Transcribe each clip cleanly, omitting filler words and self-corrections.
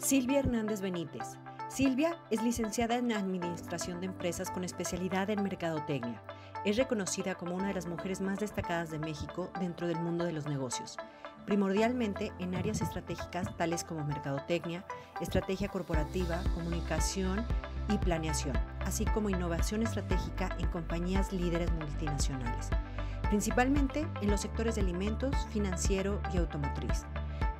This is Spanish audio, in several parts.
Silvia Hernández Benítez. Silvia es licenciada en Administración de Empresas con especialidad en Mercadotecnia. Es reconocida como una de las mujeres más destacadas de México dentro del mundo de los negocios, primordialmente en áreas estratégicas tales como mercadotecnia, estrategia corporativa, comunicación y planeación, así como innovación estratégica en compañías líderes multinacionales, principalmente en los sectores de alimentos, financiero y automotriz.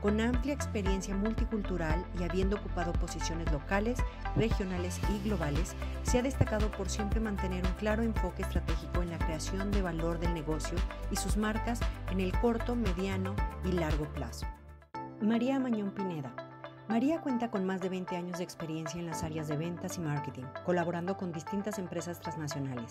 Con amplia experiencia multicultural y habiendo ocupado posiciones locales, regionales y globales, se ha destacado por siempre mantener un claro enfoque estratégico en la creación de valor del negocio y sus marcas en el corto, mediano y largo plazo. María Mañón Pineda. María cuenta con más de 20 años de experiencia en las áreas de ventas y marketing, colaborando con distintas empresas transnacionales.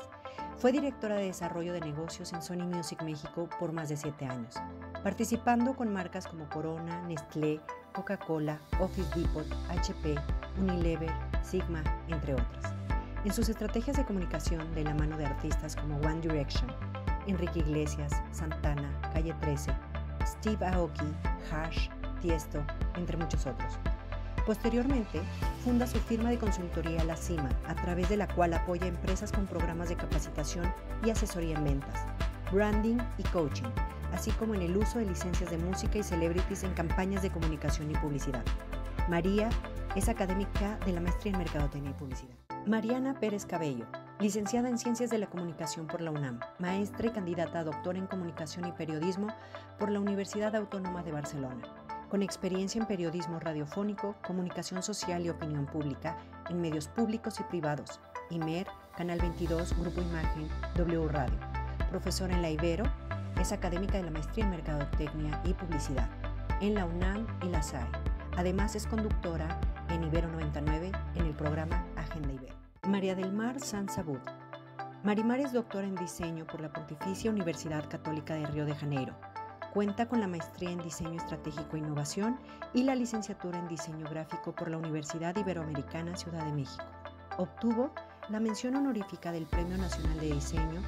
Fue directora de desarrollo de negocios en Sony Music México por más de 7 años, participando con marcas como Corona, Nestlé, Coca-Cola, Office Depot, HP, Unilever, Sigma, entre otras. En sus estrategias de comunicación de la mano de artistas como One Direction, Enrique Iglesias, Santana, Calle 13, Steve Aoki, Hash, Tiesto, entre muchos otros. Posteriormente, funda su firma de consultoría La Cima, a través de la cual apoya a empresas con programas de capacitación y asesoría en ventas, branding y coaching, así como en el uso de licencias de música y celebrities en campañas de comunicación y publicidad. María es académica de la maestría en Mercadotecnia y Publicidad. Mariana Pérez Cabello, licenciada en Ciencias de la Comunicación por la UNAM, maestra y candidata a doctora en Comunicación y Periodismo por la Universidad Autónoma de Barcelona, con experiencia en periodismo radiofónico, comunicación social y opinión pública en medios públicos y privados, IMER, Canal 22, Grupo Imagen, W Radio. Profesora en la Ibero, es académica de la maestría en Mercadotecnia y Publicidad en la UNAM y la SAE. Además es conductora en Ibero 99 en el programa Agenda Ibero. María del Mar Sanz Abud. Marimar es doctora en diseño por la Pontificia Universidad Católica de Río de Janeiro. Cuenta con la maestría en Diseño Estratégico e Innovación y la licenciatura en Diseño Gráfico por la Universidad Iberoamericana Ciudad de México. Obtuvo la mención honorífica del Premio Nacional de Diseño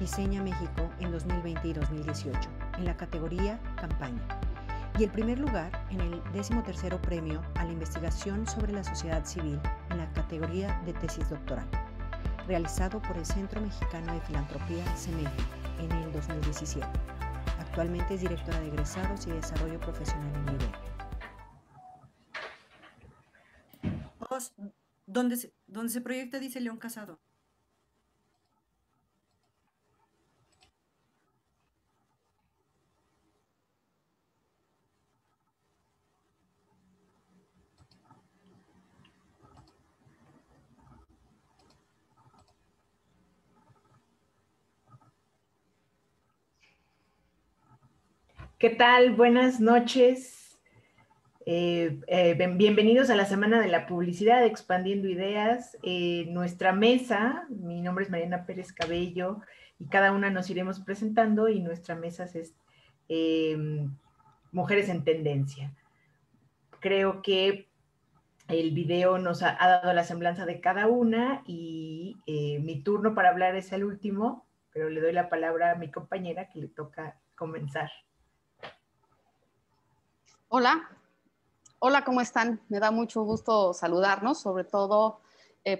Diseña México en 2020 y 2018 en la categoría Campaña y el primer lugar en el 13º Premio a la Investigación sobre la Sociedad Civil en la categoría de Tesis Doctoral, realizado por el Centro Mexicano de Filantropía CEMEFI en el 2017. Actualmente es directora de egresados y desarrollo profesional en IBER. ¿Dónde se proyecta, dice León Casado? ¿Qué tal? Buenas noches. Bienvenidos a la Semana de la Publicidad, Expandiendo Ideas. Nuestra mesa, mi nombre es Mariana Pérez Cabello, y cada una nos iremos presentando, y nuestra mesa es Mujeres en Tendencia. Creo que el video nos ha dado la semblanza de cada una, y mi turno para hablar es el último, pero le doy la palabra a mi compañera que le toca comenzar. Hola, hola, ¿cómo están? Me da mucho gusto saludarnos, sobre todo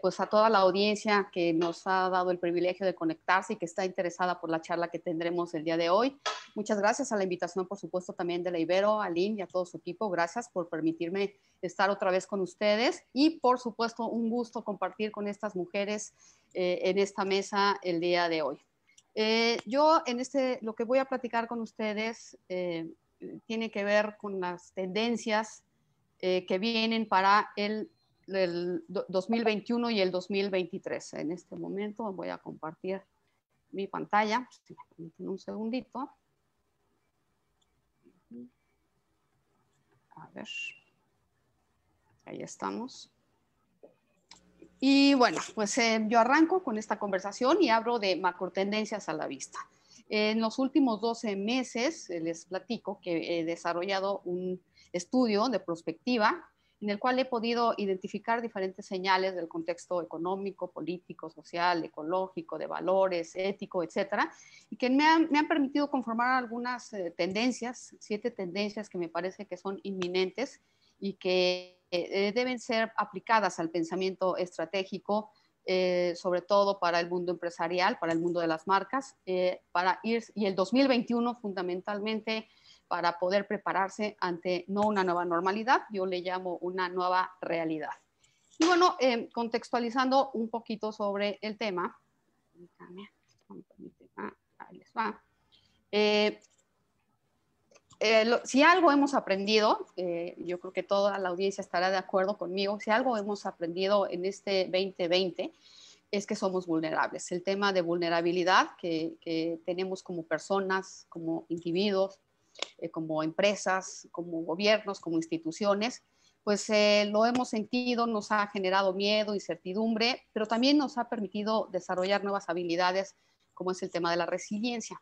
pues a toda la audiencia que nos ha dado el privilegio de conectarse y que está interesada por la charla que tendremos el día de hoy. Muchas gracias a la invitación, por supuesto, también de la Ibero, a Lynn y a todo su equipo. Gracias por permitirme estar otra vez con ustedes y, por supuesto, un gusto compartir con estas mujeres en esta mesa el día de hoy. Yo lo que voy a platicar con ustedes tiene que ver con las tendencias que vienen para el 2021 y el 2023. En este momento voy a compartir mi pantalla. Un segundito. A ver. Ahí estamos. Y bueno, pues yo arranco con esta conversación y hablo de macrotendencias a la vista. En los últimos 12 meses les platico que he desarrollado un estudio de prospectiva en el cual he podido identificar diferentes señales del contexto económico, político, social, ecológico, de valores, ético, etcétera, y que me han permitido conformar algunas tendencias, 7 tendencias que me parece que son inminentes y que deben ser aplicadas al pensamiento estratégico, sobre todo para el mundo empresarial, para el mundo de las marcas, y el 2021 fundamentalmente para poder prepararse ante no una nueva normalidad, yo le llamo una nueva realidad. Y bueno, contextualizando un poquito sobre el tema, ahí les va. Si algo hemos aprendido, yo creo que toda la audiencia estará de acuerdo conmigo, si algo hemos aprendido en este 2020 es que somos vulnerables. El tema de vulnerabilidad que tenemos como personas, como individuos, como empresas, como gobiernos, como instituciones, pues lo hemos sentido, nos ha generado miedo, incertidumbre, pero también nos ha permitido desarrollar nuevas habilidades, como es el tema de la resiliencia.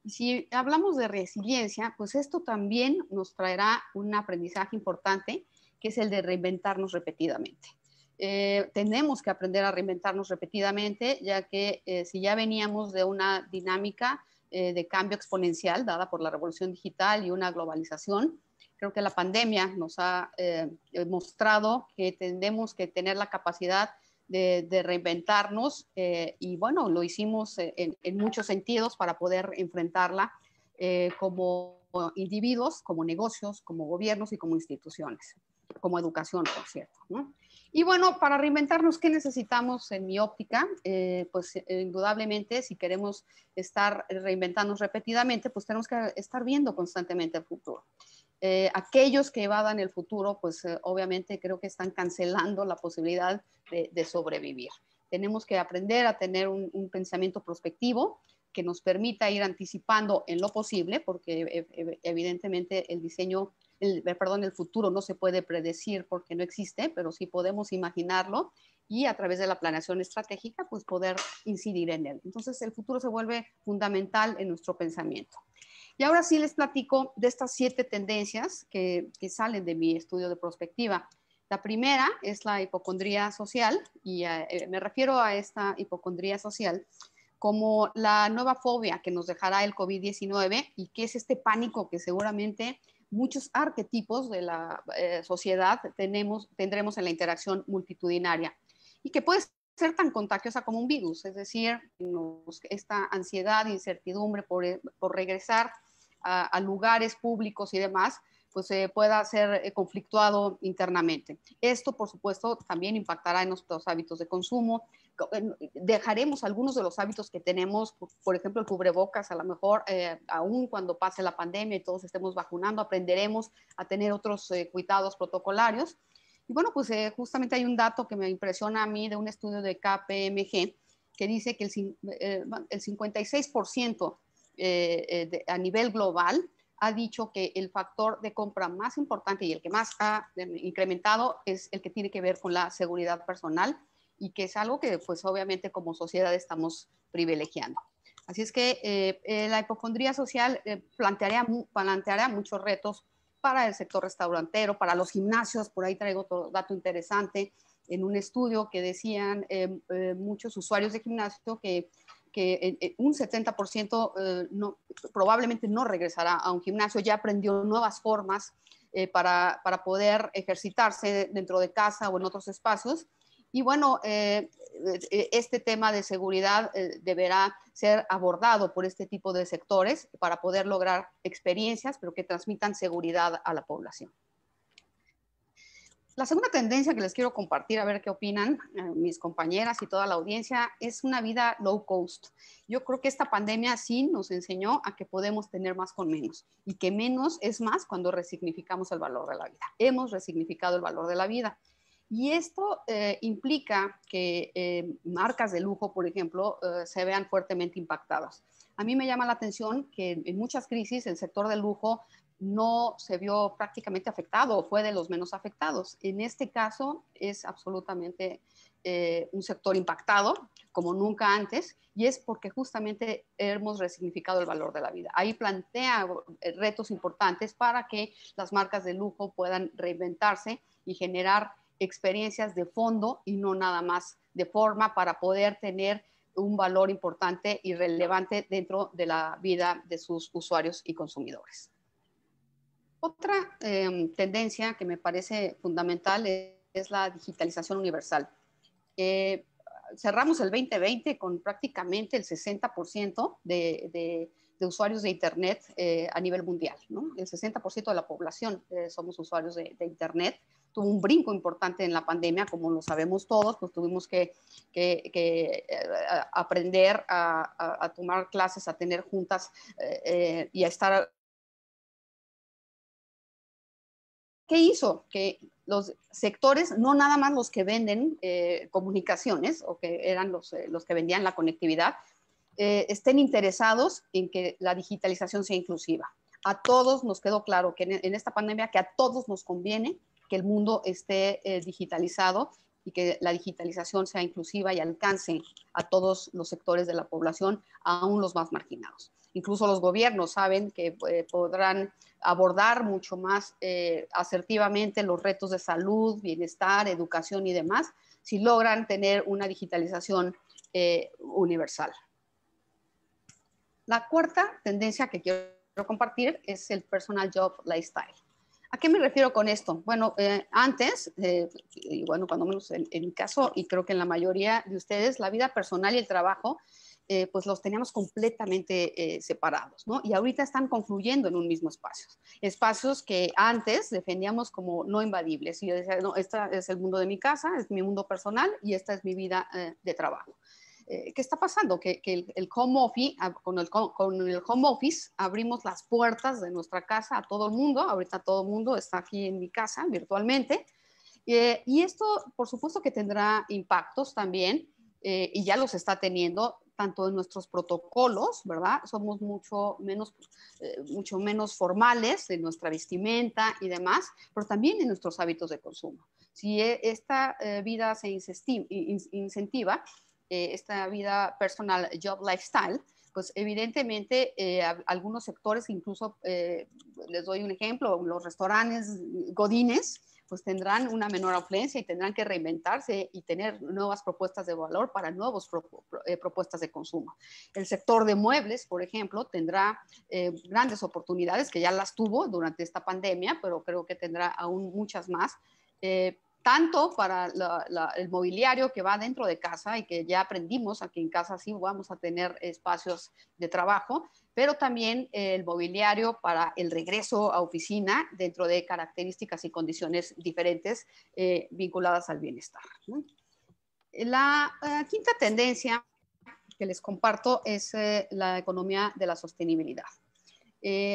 Y si hablamos de resiliencia, pues esto también nos traerá un aprendizaje importante, que es el de reinventarnos repetidamente. Tenemos que aprender a reinventarnos repetidamente, ya que si ya veníamos de una dinámica de cambio exponencial dada por la revolución digital y una globalización, creo que la pandemia nos ha mostrado que tenemos que tener la capacidad de reinventarnos y bueno, lo hicimos en muchos sentidos para poder enfrentarla como individuos, como negocios, como gobiernos y como instituciones, como educación, por cierto, ¿no? Y bueno, para reinventarnos, ¿qué necesitamos en mi óptica? Pues indudablemente, si queremos estar reinventándonos repetidamente, pues tenemos que estar viendo constantemente el futuro. Aquellos que evadan el futuro, pues obviamente creo que están cancelando la posibilidad de sobrevivir. Tenemos que aprender a tener un pensamiento prospectivo que nos permita ir anticipando en lo posible, porque evidentemente el futuro no se puede predecir porque no existe, pero sí podemos imaginarlo y a través de la planeación estratégica, pues poder incidir en él. Entonces el futuro se vuelve fundamental en nuestro pensamiento. Y ahora sí les platico de estas 7 tendencias que salen de mi estudio de prospectiva. La primera es la hipocondría social y me refiero a esta hipocondría social como la nueva fobia que nos dejará el COVID-19 y que es este pánico que seguramente muchos arquetipos de la sociedad tendremos en la interacción multitudinaria y que puede ser tan contagiosa como un virus, es decir, esta ansiedad, incertidumbre por regresar a lugares públicos y demás, pues pueda ser conflictuado internamente. Esto, por supuesto, también impactará en nuestros hábitos de consumo. Dejaremos algunos de los hábitos que tenemos, por ejemplo, el cubrebocas, a lo mejor, aún cuando pase la pandemia y todos estemos vacunando, aprenderemos a tener otros cuidados protocolarios. Y bueno, pues justamente hay un dato que me impresiona a mí de un estudio de KPMG que dice que el 56% a nivel global ha dicho que el factor de compra más importante y el que más ha incrementado es el que tiene que ver con la seguridad personal y que es algo que pues obviamente como sociedad estamos privilegiando. Así es que la hipocondría social planteará muchos retos para el sector restaurantero, para los gimnasios. Por ahí traigo otro dato interesante en un estudio que decían muchos usuarios de gimnasio que un 70% probablemente no regresará a un gimnasio, ya aprendió nuevas formas para poder ejercitarse dentro de casa o en otros espacios. Y bueno, este tema de seguridad deberá ser abordado por este tipo de sectores para poder lograr experiencias, pero que transmitan seguridad a la población. La segunda tendencia que les quiero compartir, a ver qué opinan mis compañeras y toda la audiencia, es una vida low cost. Yo creo que esta pandemia sí nos enseñó a que podemos tener más con menos y que menos es más cuando resignificamos el valor de la vida. Hemos resignificado el valor de la vida. Y esto implica que marcas de lujo, por ejemplo, se vean fuertemente impactadas. A mí me llama la atención que en muchas crisis el sector del lujo no se vio prácticamente afectado o fue de los menos afectados. En este caso es absolutamente un sector impactado como nunca antes y es porque justamente hemos resignificado el valor de la vida. Ahí plantea retos importantes para que las marcas de lujo puedan reinventarse y generar experiencias de fondo y no nada más de forma para poder tener un valor importante y relevante dentro de la vida de sus usuarios y consumidores. Otra tendencia que me parece fundamental es la digitalización universal. Cerramos el 2020 con prácticamente el 60% de usuarios de Internet a nivel mundial, ¿no? El 60% de la población somos usuarios de Internet. Tuvo un brinco importante en la pandemia, como lo sabemos todos, pues tuvimos que aprender a tomar clases, a tener juntas y a estar. ¿Qué hizo? Que los sectores, no nada más los que venden comunicaciones o que eran los que vendían la conectividad, estén interesados en que la digitalización sea inclusiva. A todos nos quedó claro que en esta pandemia que a todos nos conviene que el mundo esté digitalizado y que la digitalización sea inclusiva y alcance a todos los sectores de la población, aún los más marginados. Incluso los gobiernos saben que podrán abordar mucho más asertivamente los retos de salud, bienestar, educación y demás, si logran tener una digitalización universal. La cuarta tendencia que quiero compartir es el personal job lifestyle. ¿A qué me refiero con esto? Bueno, antes, y bueno, cuando menos en mi caso, y creo que en la mayoría de ustedes, la vida personal y el trabajo, pues los teníamos completamente separados, ¿no? Y ahorita están confluyendo en un mismo espacio. Espacios que antes defendíamos como no invadibles. Y yo decía, no, este es el mundo de mi casa, es mi mundo personal y esta es mi vida de trabajo. ¿Qué está pasando? Que el home office, con el home office abrimos las puertas de nuestra casa a todo el mundo. Ahorita todo el mundo está aquí en mi casa virtualmente. Y esto, por supuesto que tendrá impactos también, y ya los está teniendo, tanto en nuestros protocolos, ¿verdad? Somos mucho menos formales en nuestra vestimenta y demás, pero también en nuestros hábitos de consumo. Si esta vida se incentiva, esta vida personal, job lifestyle, pues evidentemente algunos sectores, incluso les doy un ejemplo, los restaurantes godines, pues tendrán una menor afluencia y tendrán que reinventarse y tener nuevas propuestas de valor para nuevas propuestas de consumo. El sector de muebles, por ejemplo, tendrá grandes oportunidades, que ya las tuvo durante esta pandemia, pero creo que tendrá aún muchas más, tanto para el mobiliario que va dentro de casa y que ya aprendimos aquí en casa sí vamos a tener espacios de trabajo, pero también el mobiliario para el regreso a oficina dentro de características y condiciones diferentes vinculadas al bienestar, ¿no? La quinta tendencia que les comparto es la economía de la sostenibilidad.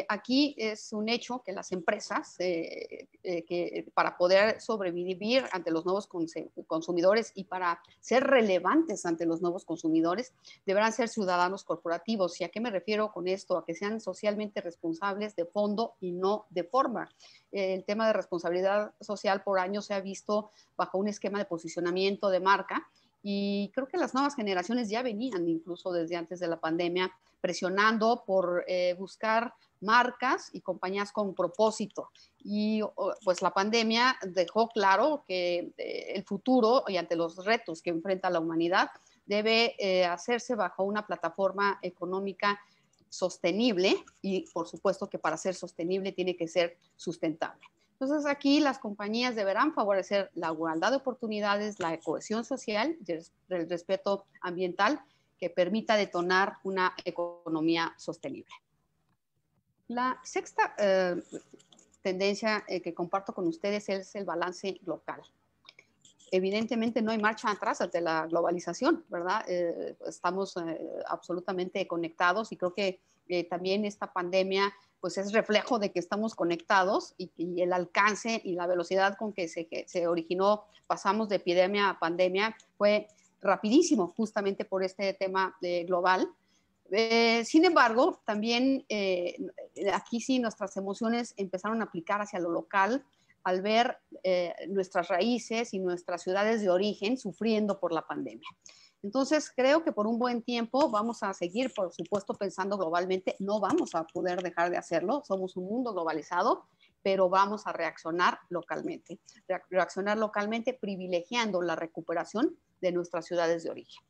Aquí es un hecho que las empresas, que para poder sobrevivir ante los nuevos consumidores y para ser relevantes ante los nuevos consumidores, deberán ser ciudadanos corporativos. ¿Y a qué me refiero con esto? A que sean socialmente responsables de fondo y no de forma. El tema de responsabilidad social por años se ha visto bajo un esquema de posicionamiento de marca, y creo que las nuevas generaciones ya venían incluso desde antes de la pandemia presionando por buscar marcas y compañías con propósito. Y pues la pandemia dejó claro que el futuro y ante los retos que enfrenta la humanidad debe hacerse bajo una plataforma económica sostenible, y por supuesto que para ser sostenible tiene que ser sustentable. Entonces aquí las compañías deberán favorecer la igualdad de oportunidades, la cohesión social, el respeto ambiental que permita detonar una economía sostenible. La sexta tendencia que comparto con ustedes es el balance local. Evidentemente no hay marcha atrás ante la globalización, ¿verdad? Estamos absolutamente conectados y creo que también esta pandemia pues es reflejo de que estamos conectados y el alcance y la velocidad con que se originó, pasamos de epidemia a pandemia, fue rapidísimo justamente por este tema global. Sin embargo, también aquí sí nuestras emociones empezaron a aplicar hacia lo local al ver nuestras raíces y nuestras ciudades de origen sufriendo por la pandemia. Entonces, creo que por un buen tiempo vamos a seguir, por supuesto, pensando globalmente. No vamos a poder dejar de hacerlo. Somos un mundo globalizado, pero vamos a reaccionar localmente. Reaccionar localmente privilegiando la recuperación de nuestras ciudades de origen.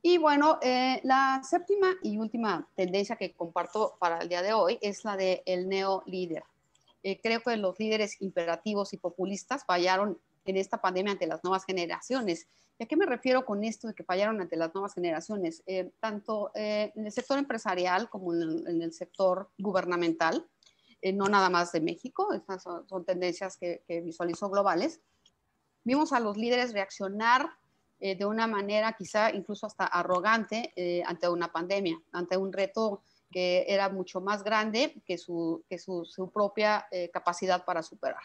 Y bueno, la séptima y última tendencia que comparto para el día de hoy es la del neolíder. creo que los líderes imperativos y populistas fallaron en esta pandemia ante las nuevas generaciones. ¿Y a qué me refiero con esto de que fallaron ante las nuevas generaciones? Tanto en el sector empresarial como en el sector gubernamental, no nada más de México, estas son tendencias que visualizo globales. Vimos a los líderes reaccionar de una manera quizá incluso hasta arrogante ante una pandemia, ante un reto que era mucho más grande que su propia capacidad para superar.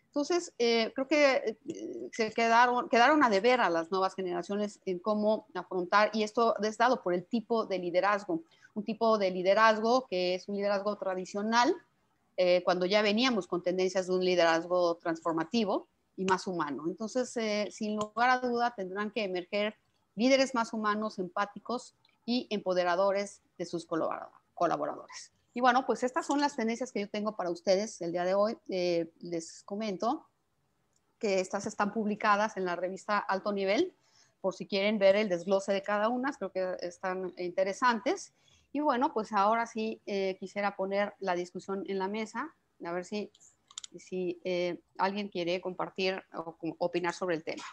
Entonces, creo que se quedaron a deber a las nuevas generaciones en cómo afrontar, y esto es dado por el tipo de liderazgo, un tipo de liderazgo que es un liderazgo tradicional, cuando ya veníamos con tendencias de un liderazgo transformativo y más humano. Entonces, sin lugar a duda, tendrán que emerger líderes más humanos, empáticos y empoderadores de sus colaboradores. Y bueno, pues estas son las tendencias que yo tengo para ustedes el día de hoy. Les comento que estas están publicadas en la revista Alto Nivel, por si quieren ver el desglose de cada una, creo que están interesantes. Y bueno, pues ahora sí quisiera poner la discusión en la mesa, a ver si alguien quiere compartir o opinar sobre el tema.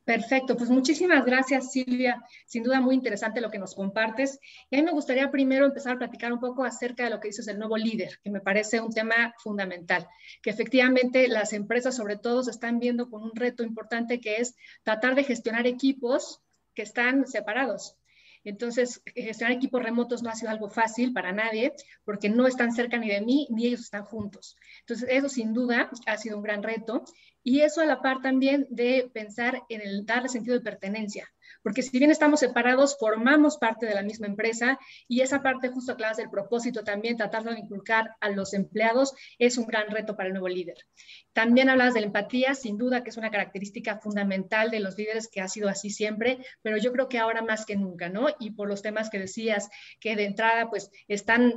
Perfecto, pues muchísimas gracias, Silvia. Sin duda muy interesante lo que nos compartes. Y a mí me gustaría primero empezar a platicar un poco acerca de lo que dices del nuevo líder, que me parece un tema fundamental, que efectivamente las empresas sobre todo se están viendo con un reto importante, que es tratar de gestionar equipos que están separados. Entonces, gestionar equipos remotos no ha sido algo fácil para nadie, porque no están cerca ni de mí, ni ellos están juntos. Entonces, eso sin duda ha sido un gran reto. Y eso a la par también de pensar en el darle sentido de pertenencia, porque si bien estamos separados, formamos parte de la misma empresa, y esa parte justo que hablas del propósito también, tratar de inculcar a los empleados, es un gran reto para el nuevo líder. También hablas de la empatía, sin duda que es una característica fundamental de los líderes, que ha sido así siempre, pero yo creo que ahora más que nunca, ¿no? Y por los temas que decías, que de entrada pues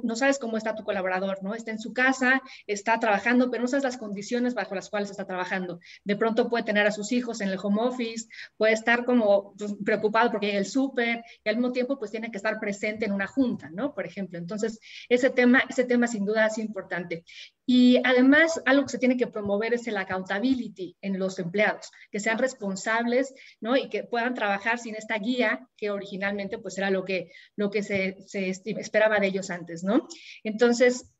no sabes cómo está tu colaborador, ¿no? Está en su casa, está trabajando, pero no sabes las condiciones bajo las cuales está trabajando. De pronto puede tener a sus hijos en el home office, puede estar como pues, preocupado porque llega el súper, y al mismo tiempo pues tiene que estar presente en una junta, ¿no? Por ejemplo, entonces ese tema sin duda es importante. Y además, algo que se tiene que promover es el accountability en los empleados, que sean responsables, ¿no? Y que puedan trabajar sin esta guía que originalmente pues era lo que se esperaba de ellos antes, ¿no? Entonces,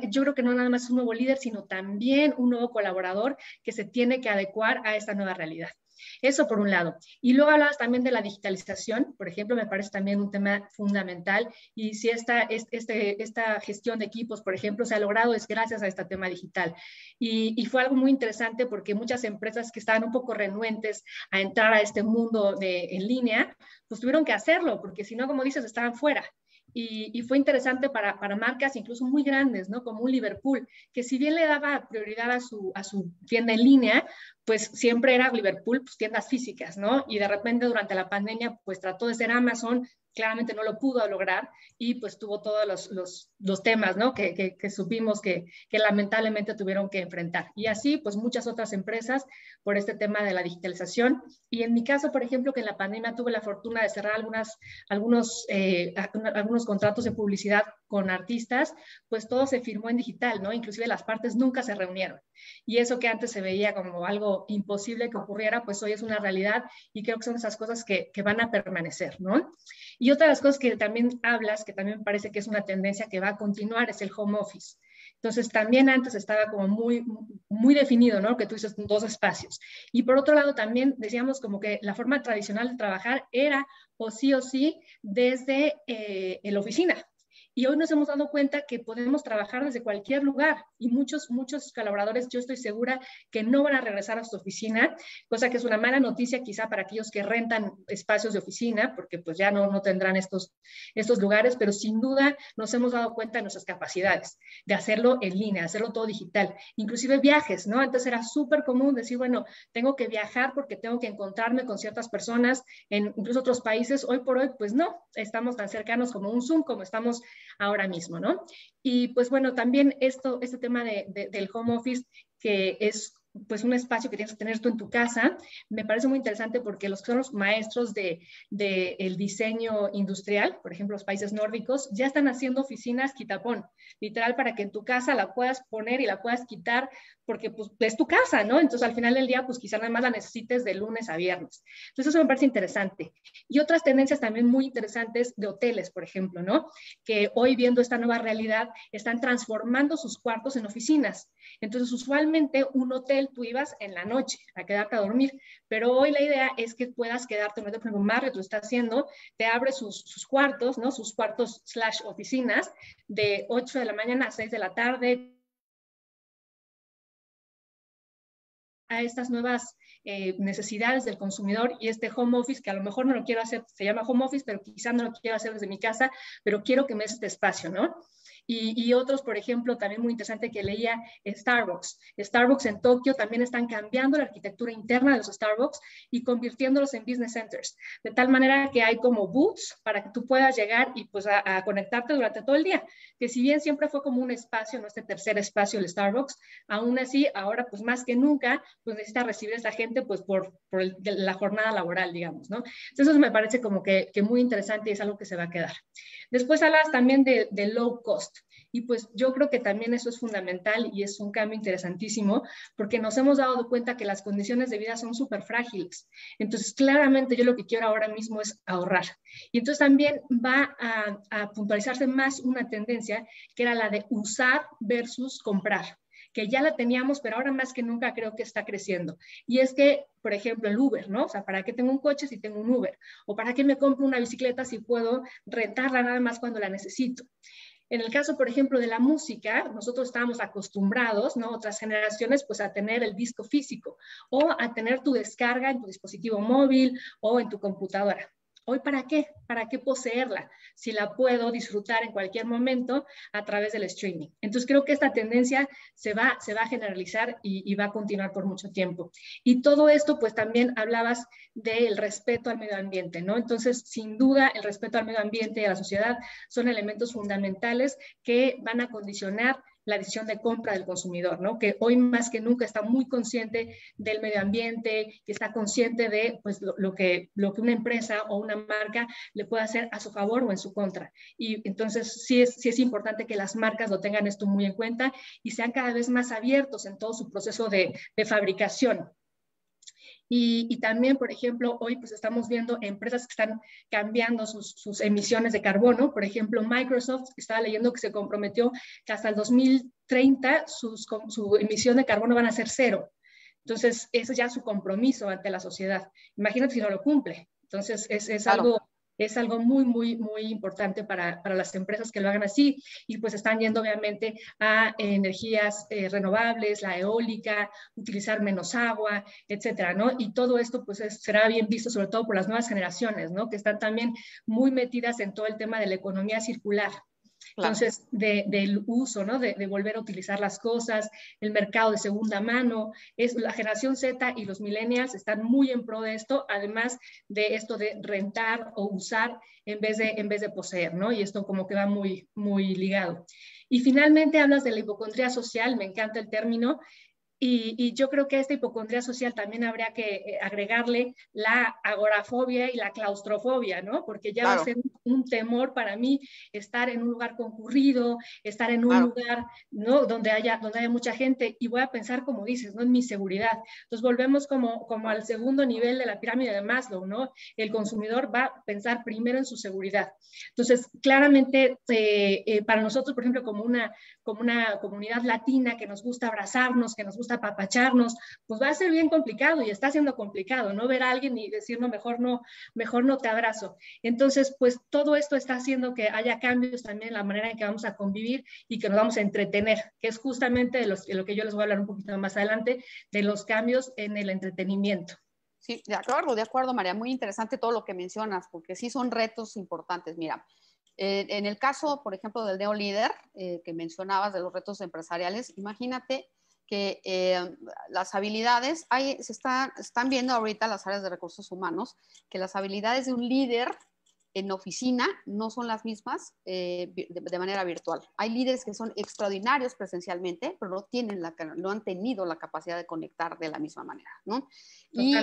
yo creo que no nada más es un nuevo líder, sino también un nuevo colaborador que se tiene que adecuar a esta nueva realidad. Eso por un lado. Y luego hablabas también de la digitalización, por ejemplo, me parece también un tema fundamental, y si esta gestión de equipos, por ejemplo, se ha logrado es gracias a este tema digital. Y fue algo muy interesante, porque muchas empresas que estaban un poco renuentes a entrar a este mundo en línea, pues tuvieron que hacerlo, porque si no, como dices, estaban fuera. Y fue interesante para marcas incluso muy grandes, ¿no? Como un Liverpool, que si bien le daba prioridad a su tienda en línea, pues siempre era Liverpool, pues tiendas físicas, ¿no? Y de repente durante la pandemia, pues trató de ser Amazon, claramente no lo pudo lograr, y pues tuvo todos los temas, ¿no? Que supimos que lamentablemente tuvieron que enfrentar. Y así, pues muchas otras empresas por este tema de la digitalización. Y en mi caso, por ejemplo, que en la pandemia tuve la fortuna de cerrar algunos contratos de publicidad con artistas, pues todo se firmó en digital, ¿no? Inclusive las partes nunca se reunieron. Y eso que antes se veía como algo imposible que ocurriera, pues hoy es una realidad, y creo que son esas cosas que van a permanecer, ¿no? Y otra de las cosas que también hablas, que también me parece que es una tendencia que va a continuar, es el home office. Entonces, también antes estaba como muy, muy definido, ¿no? Que tú dices 2 espacios. Y por otro lado, también decíamos como que la forma tradicional de trabajar era o sí desde la oficina. Y hoy nos hemos dado cuenta que podemos trabajar desde cualquier lugar, y muchos colaboradores, yo estoy segura que no van a regresar a su oficina, cosa que es una mala noticia quizá para aquellos que rentan espacios de oficina, porque pues ya no tendrán estos lugares, pero sin duda nos hemos dado cuenta de nuestras capacidades de hacerlo en línea, hacerlo todo digital, inclusive viajes, ¿no? Antes era súper común decir, bueno, tengo que viajar porque tengo que encontrarme con ciertas personas en incluso otros países. Hoy por hoy, pues no, estamos tan cercanos como un Zoom, como estamos ahora mismo, ¿no? Y pues bueno, también este tema del home office, que es pues un espacio que tienes que tener tú en tu casa. Me parece muy interesante porque los que son los maestros de el diseño industrial, por ejemplo, los países nórdicos, ya están haciendo oficinas quitapón, literal, para que en tu casa la puedas poner y la puedas quitar, porque pues es tu casa, ¿no? Entonces al final del día, pues quizá nada más la necesites de lunes a viernes. Entonces eso me parece interesante. Y otras tendencias también muy interesantes de hoteles, por ejemplo, ¿no? Que hoy, viendo esta nueva realidad, están transformando sus cuartos en oficinas. Entonces usualmente un hotel tú ibas en la noche a quedarte a dormir, pero hoy la idea es que puedas quedarte, por ejemplo, Marriott lo está haciendo, te abre sus cuartos, ¿no? Sus cuartos / oficinas de 8 de la mañana a 6 de la tarde, a estas nuevas necesidades del consumidor y este home office, que a lo mejor no lo quiero hacer, se llama home office, pero quizá no lo quiero hacer desde mi casa, pero quiero que me des este espacio, ¿no? Y otros, por ejemplo, también muy interesante que leía, Starbucks. Starbucks en Tokio también están cambiando la arquitectura interna de los Starbucks y convirtiéndolos en business centers, de tal manera que hay como booths para que tú puedas llegar y pues a conectarte durante todo el día, que si bien siempre fue como un espacio, ¿no? Este tercer espacio, el Starbucks, aún así, ahora pues más que nunca, pues necesita recibir a esta gente pues por la jornada laboral, digamos, ¿no? Entonces eso me parece como que muy interesante y es algo que se va a quedar. Después hablas también de low cost. Y pues yo creo que también eso es fundamental y es un cambio interesantísimo porque nos hemos dado cuenta que las condiciones de vida son súper frágiles. Entonces, claramente yo lo que quiero ahora mismo es ahorrar. Y entonces también va a puntualizarse más una tendencia que era la de usar versus comprar, que ya la teníamos, pero ahora más que nunca creo que está creciendo. Y es que, por ejemplo, el Uber, ¿no? O sea, ¿para qué tengo un coche si tengo un Uber? ¿O para qué me compro una bicicleta si puedo rentarla nada más cuando la necesito? En el caso, por ejemplo, de la música, nosotros estábamos acostumbrados, ¿no? Otras generaciones, pues a tener el disco físico o a tener tu descarga en tu dispositivo móvil o en tu computadora. ¿Hoy para qué? ¿Para qué poseerla? Si la puedo disfrutar en cualquier momento a través del streaming. Entonces creo que esta tendencia se va a generalizar y va a continuar por mucho tiempo. Y todo esto, pues también hablabas del respeto al medio ambiente, ¿no? Entonces, sin duda, el respeto al medio ambiente y a la sociedad son elementos fundamentales que van a condicionar la decisión de compra del consumidor, ¿no? Que hoy más que nunca está muy consciente del medio ambiente, que está consciente de pues, lo que una empresa o una marca le puede hacer a su favor o en su contra. Y entonces sí es importante que las marcas lo tengan esto muy en cuenta y sean cada vez más abiertos en todo su proceso de fabricación. Y también, por ejemplo, hoy pues estamos viendo empresas que están cambiando sus emisiones de carbono. Por ejemplo, Microsoft, estaba leyendo que se comprometió que hasta el 2030 su emisión de carbono van a ser 0. Entonces, ese es ya su compromiso ante la sociedad. Imagínate si no lo cumple. Entonces, Claro. Es algo muy, muy, muy importante para las empresas que lo hagan así y pues están yendo obviamente a energías renovables, la eólica, utilizar menos agua, etcétera, ¿no? Y todo esto pues será bien visto sobre todo por las nuevas generaciones, ¿no? Que están también muy metidas en todo el tema de la economía circular. Claro. Entonces, del uso, ¿no? De volver a utilizar las cosas, el mercado de segunda mano, la generación Z y los millennials están muy en pro de esto, además de esto de rentar o usar en vez de poseer, ¿no? Y esto como que va muy, muy ligado. Y finalmente hablas de la hipocondría social, me encanta el término, y yo creo que a esta hipocondría social también habría que agregarle la agorafobia y la claustrofobia, ¿no? Porque ya va a ser un temor para mí estar en un lugar concurrido, estar en un lugar, ¿no? Donde haya mucha gente y voy a pensar, como dices, ¿no? En mi seguridad. Entonces volvemos como al segundo nivel de la pirámide de Maslow, ¿no? El consumidor va a pensar primero en su seguridad. Entonces, claramente, para nosotros, por ejemplo, como una comunidad latina que nos gusta abrazarnos, que nos gusta apapacharnos, pues va a ser bien complicado y está siendo complicado, ¿no? Ver a alguien y decir, no, mejor no te abrazo. Entonces, pues todo esto está haciendo que haya cambios también en la manera en que vamos a convivir y que nos vamos a entretener, que es justamente de lo que yo les voy a hablar un poquito más adelante, de los cambios en el entretenimiento. Sí, de acuerdo, María. Muy interesante todo lo que mencionas, porque sí son retos importantes. Mira, en el caso, por ejemplo, del neolíder que mencionabas de los retos empresariales, imagínate que las habilidades, se están viendo ahorita las áreas de recursos humanos, que las habilidades de un líder en oficina no son las mismas de manera virtual. Hay líderes que son extraordinarios presencialmente, pero no han tenido la capacidad de conectar de la misma manera, ¿no? Y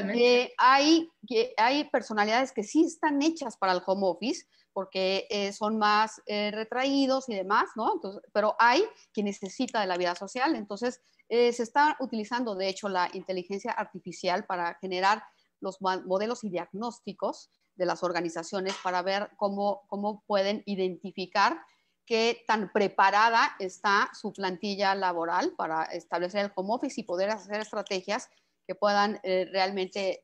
hay personalidades que sí están hechas para el home office, porque son más retraídos y demás, ¿no? Entonces, pero hay quien necesita de la vida social. Entonces, se está utilizando, de hecho, la inteligencia artificial para generar los modelos y diagnósticos de las organizaciones para ver cómo pueden identificar qué tan preparada está su plantilla laboral para establecer el home office y poder hacer estrategias que puedan realmente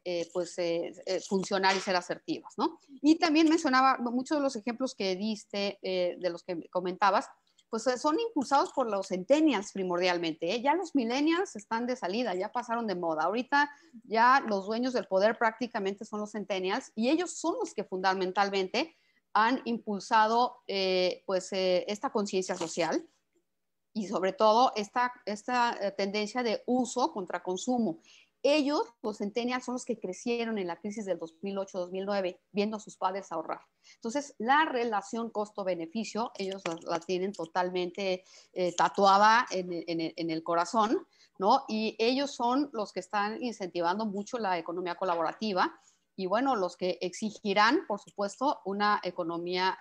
funcionar y ser asertivas, ¿no? Y también mencionaba muchos de los ejemplos que diste, de los que comentabas, pues son impulsados por los centennials primordialmente, ¿eh? Ya los millennials están de salida, ya pasaron de moda. Ahorita ya los dueños del poder prácticamente son los centennials y ellos son los que fundamentalmente han impulsado esta conciencia social y sobre todo esta tendencia de uso contra consumo. Ellos, los centennials, son los que crecieron en la crisis del 2008-2009, viendo a sus padres ahorrar. Entonces, la relación costo-beneficio, ellos la tienen totalmente tatuada en el corazón, ¿no? Y ellos son los que están incentivando mucho la economía colaborativa y, bueno, los que exigirán, por supuesto, una economía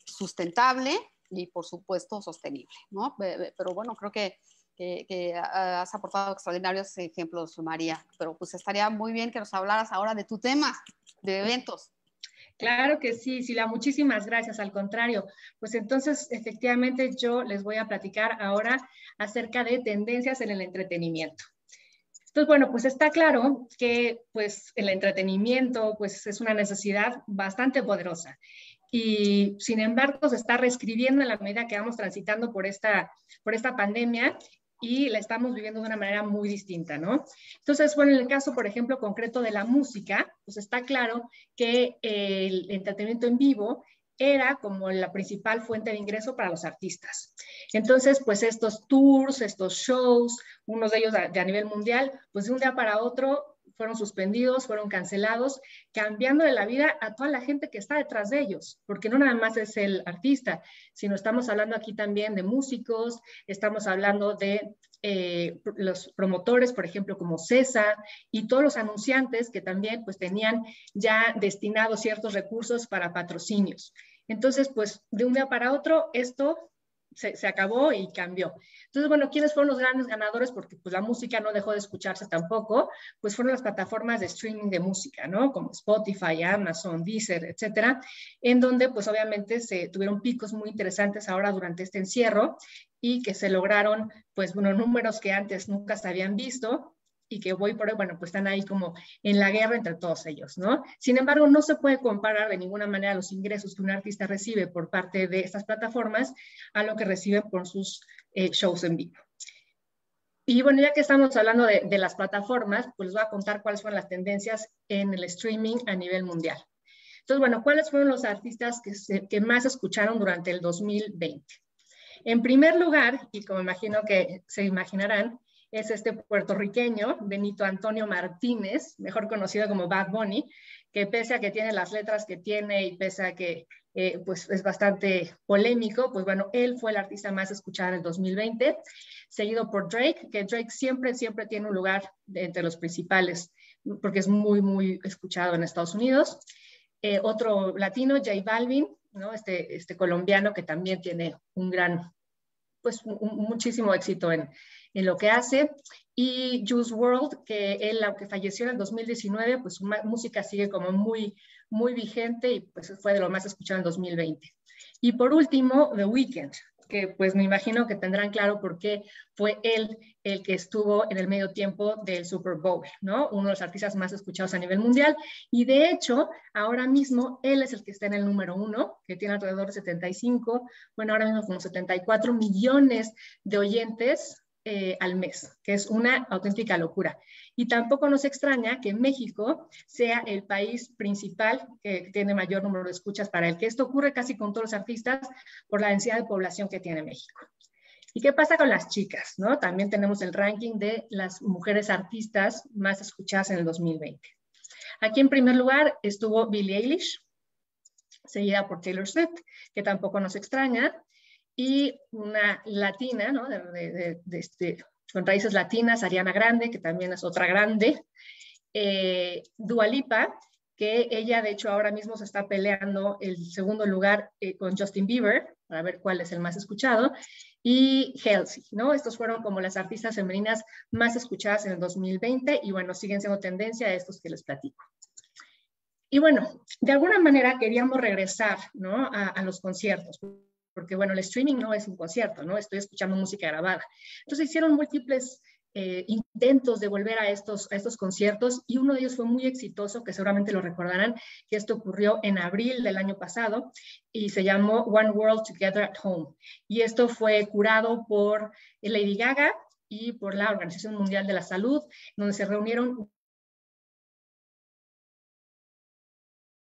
sustentable y, por supuesto, sostenible, ¿no? Pero, bueno, creo que has aportado extraordinarios ejemplos, María, pero pues estaría muy bien que nos hablaras ahora de tu tema, de eventos. Claro que sí, Sila, muchísimas gracias, al contrario. Pues entonces, efectivamente, yo les voy a platicar ahora acerca de tendencias en el entretenimiento. Entonces, bueno, pues está claro que pues el entretenimiento pues es una necesidad bastante poderosa y sin embargo se está reescribiendo en la medida que vamos transitando por esta pandemia y la estamos viviendo de una manera muy distinta, ¿no? Entonces, bueno, en el caso, por ejemplo, concreto de la música, pues está claro que el entretenimiento en vivo era como la principal fuente de ingreso para los artistas. Entonces, pues estos tours, estos shows, unos de ellos de a nivel mundial, pues de un día para otro fueron suspendidos, fueron cancelados, cambiándole la vida a toda la gente que está detrás de ellos, porque no nada más es el artista, sino estamos hablando aquí también de músicos, estamos hablando de los promotores, por ejemplo, como César, y todos los anunciantes que también pues tenían ya destinados ciertos recursos para patrocinios. Entonces, pues de un día para otro esto se acabó y cambió. Entonces, bueno, ¿quiénes fueron los grandes ganadores? Porque pues la música no dejó de escucharse tampoco, pues fueron las plataformas de streaming de música, ¿no? Como Spotify, Amazon, Deezer, etcétera, en donde pues obviamente se tuvieron picos muy interesantes ahora durante este encierro y que se lograron pues bueno, números que antes nunca se habían visto y que hoy por hoy, bueno, pues están ahí como en la guerra entre todos ellos, ¿no? Sin embargo, no se puede comparar de ninguna manera los ingresos que un artista recibe por parte de estas plataformas a lo que reciben por sus shows en vivo. Y bueno, ya que estamos hablando de las plataformas, pues les voy a contar cuáles fueron las tendencias en el streaming a nivel mundial. Entonces, bueno, ¿cuáles fueron los artistas que más escucharon durante el 2020? En primer lugar, y como imagino que se imaginarán, es este puertorriqueño, Benito Antonio Martínez, mejor conocido como Bad Bunny, que pese a que tiene las letras que tiene y pese a que pues es bastante polémico, pues bueno, él fue el artista más escuchado en el 2020, seguido por Drake, que Drake siempre tiene un lugar entre los principales, porque es muy, muy escuchado en Estados Unidos. Otro latino, J Balvin, ¿no? Este colombiano que también tiene un gran, pues muchísimo éxito en lo que hace, y Juice WRLD, que él, aunque falleció en el 2019, pues su música sigue como muy, muy vigente y pues fue de lo más escuchado en 2020. Y por último, The Weeknd, que pues me imagino que tendrán claro por qué fue él el que estuvo en el medio tiempo del Super Bowl, ¿no? Uno de los artistas más escuchados a nivel mundial, y de hecho, ahora mismo, él es el que está en el número 1, que tiene alrededor de 75, bueno, ahora mismo como 74 millones de oyentes al mes, que es una auténtica locura. Y tampoco nos extraña que México sea el país principal que tiene mayor número de escuchas para él, que esto ocurre casi con todos los artistas por la densidad de población que tiene México. ¿Y qué pasa con las chicas? ¿No? También tenemos el ranking de las mujeres artistas más escuchadas en el 2020. Aquí en primer lugar estuvo Billie Eilish, seguida por Taylor Swift, que tampoco nos extraña, y una latina, ¿no? Con raíces latinas, Ariana Grande, que también es otra grande, Dua Lipa, que ella de hecho ahora mismo se está peleando el segundo lugar con Justin Bieber, para ver cuál es el más escuchado, y Halsey, ¿no? Estos fueron como las artistas femeninas más escuchadas en el 2020, y bueno, siguen siendo tendencia a estos que les platico. Y bueno, de alguna manera queríamos regresar, ¿no? a los conciertos, porque bueno, el streaming no es un concierto, ¿no? Estoy escuchando música grabada. Entonces hicieron múltiples intentos de volver a estos conciertos, y uno de ellos fue muy exitoso, que seguramente lo recordarán, que esto ocurrió en abril del año pasado, y se llamó One World Together at Home. Y esto fue curado por Lady Gaga y por la Organización Mundial de la Salud, donde se reunieron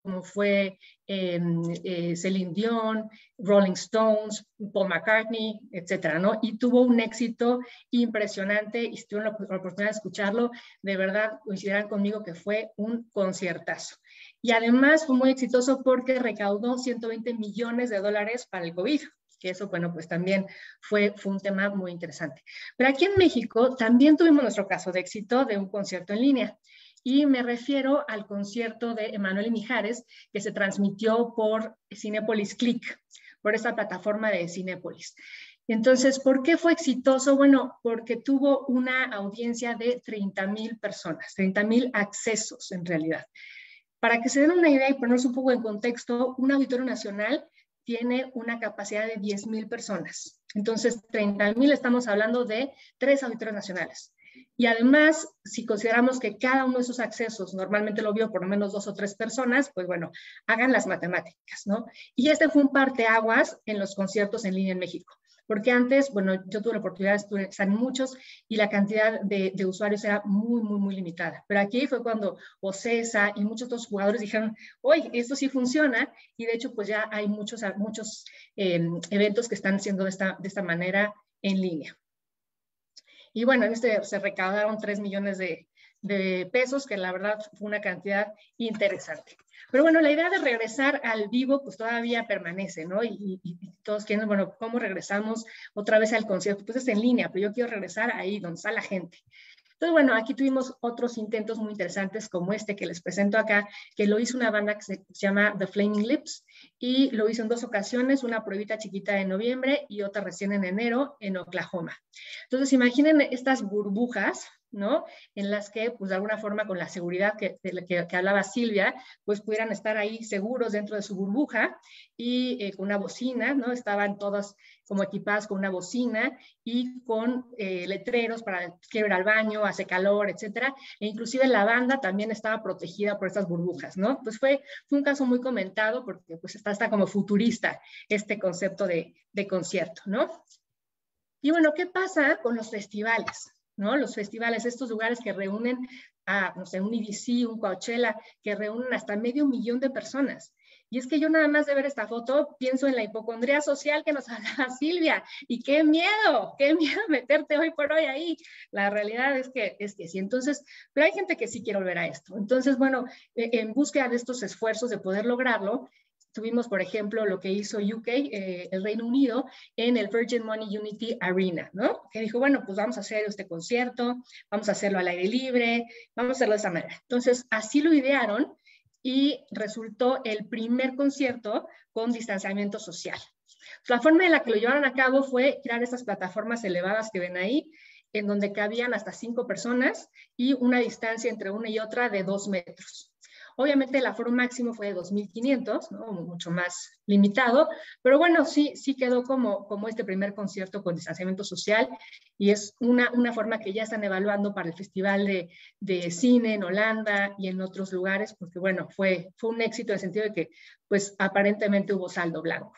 como fue Celine Dion, Rolling Stones, Paul McCartney, etcétera, ¿no? Y tuvo un éxito impresionante, y si tuvieron la oportunidad de escucharlo, de verdad coincidirán conmigo que fue un conciertazo. Y además fue muy exitoso porque recaudó $120 millones para el COVID, que eso, bueno, pues también fue un tema muy interesante. Pero aquí en México también tuvimos nuestro caso de éxito de un concierto en línea. Y me refiero al concierto de Emanuel y Mijares, que se transmitió por Cinépolis Click, por esta plataforma de Cinépolis. Entonces, ¿por qué fue exitoso? Bueno, porque tuvo una audiencia de 30,000 personas, 30,000 accesos en realidad. Para que se den una idea y ponerse un poco en contexto, un auditorio nacional tiene una capacidad de 10,000 personas. Entonces, 30,000 estamos hablando de 3 auditorios nacionales. Y además, si consideramos que cada uno de esos accesos normalmente lo vio por lo menos 2 o 3 personas, pues bueno, hagan las matemáticas, ¿no? Y este fue un parteaguas en los conciertos en línea en México. Porque antes, bueno, yo tuve la oportunidad de estar en muchos y la cantidad de usuarios era muy, muy, muy limitada. Pero aquí fue cuando Ocesa y muchos otros jugadores dijeron, oye, esto sí funciona, y de hecho pues ya hay muchos eventos que están siendo de esta manera en línea. Y bueno, en se recaudaron 3 millones de pesos, que la verdad fue una cantidad interesante. Pero bueno, la idea de regresar al vivo pues todavía permanece, ¿no? Y todos quieren, bueno, ¿cómo regresamos otra vez al concierto? Pues es en línea, pero yo quiero regresar ahí donde está la gente. Entonces, bueno, aquí tuvimos otros intentos muy interesantes como este que les presento acá, que lo hizo una banda que se llama The Flaming Lips, y lo hizo en 2 ocasiones, una pruebita chiquita en noviembre y otra recién en enero en Oklahoma. Entonces, imaginen estas burbujas, ¿no? En las que, pues de alguna forma, con la seguridad que hablaba Silvia, pues pudieran estar ahí seguros dentro de su burbuja, y con una bocina, ¿no? Estaban todas como equipadas con una bocina y con letreros para quiero ir al baño, hace calor, etcétera. E inclusive la banda también estaba protegida por estas burbujas, ¿no? Pues fue un caso muy comentado porque pues está como futurista este concepto de concierto, ¿no? Y bueno, ¿qué pasa con los festivales? ¿No? Los festivales, estos lugares que reúnen a, no sé, un EDC, un Coachella, que reúnen hasta 500,000 de personas. Y es que yo nada más de ver esta foto pienso en la hipocondría social que nos hablaba Silvia, y qué miedo meterte hoy por hoy ahí. La realidad es que sí. Entonces, pero hay gente que sí quiere volver a esto. Entonces, bueno, en búsqueda de estos esfuerzos de poder lograrlo, tuvimos, por ejemplo, lo que hizo UK, el Reino Unido, en el Virgin Money Unity Arena, ¿no? Que dijo, bueno, pues vamos a hacer este concierto, vamos a hacerlo al aire libre, vamos a hacerlo de esa manera. Entonces, así lo idearon y resultó el primer concierto con distanciamiento social. La forma en la que lo llevaron a cabo fue crear estas plataformas elevadas que ven ahí, en donde cabían hasta 5 personas y una distancia entre una y otra de 2 metros. Obviamente el aforo máximo fue de 2,500, ¿no? Mucho más limitado, pero bueno, sí quedó como este primer concierto con distanciamiento social, y es una forma que ya están evaluando para el Festival de Cine en Holanda y en otros lugares, porque bueno, fue un éxito en el sentido de que pues aparentemente hubo saldo blanco.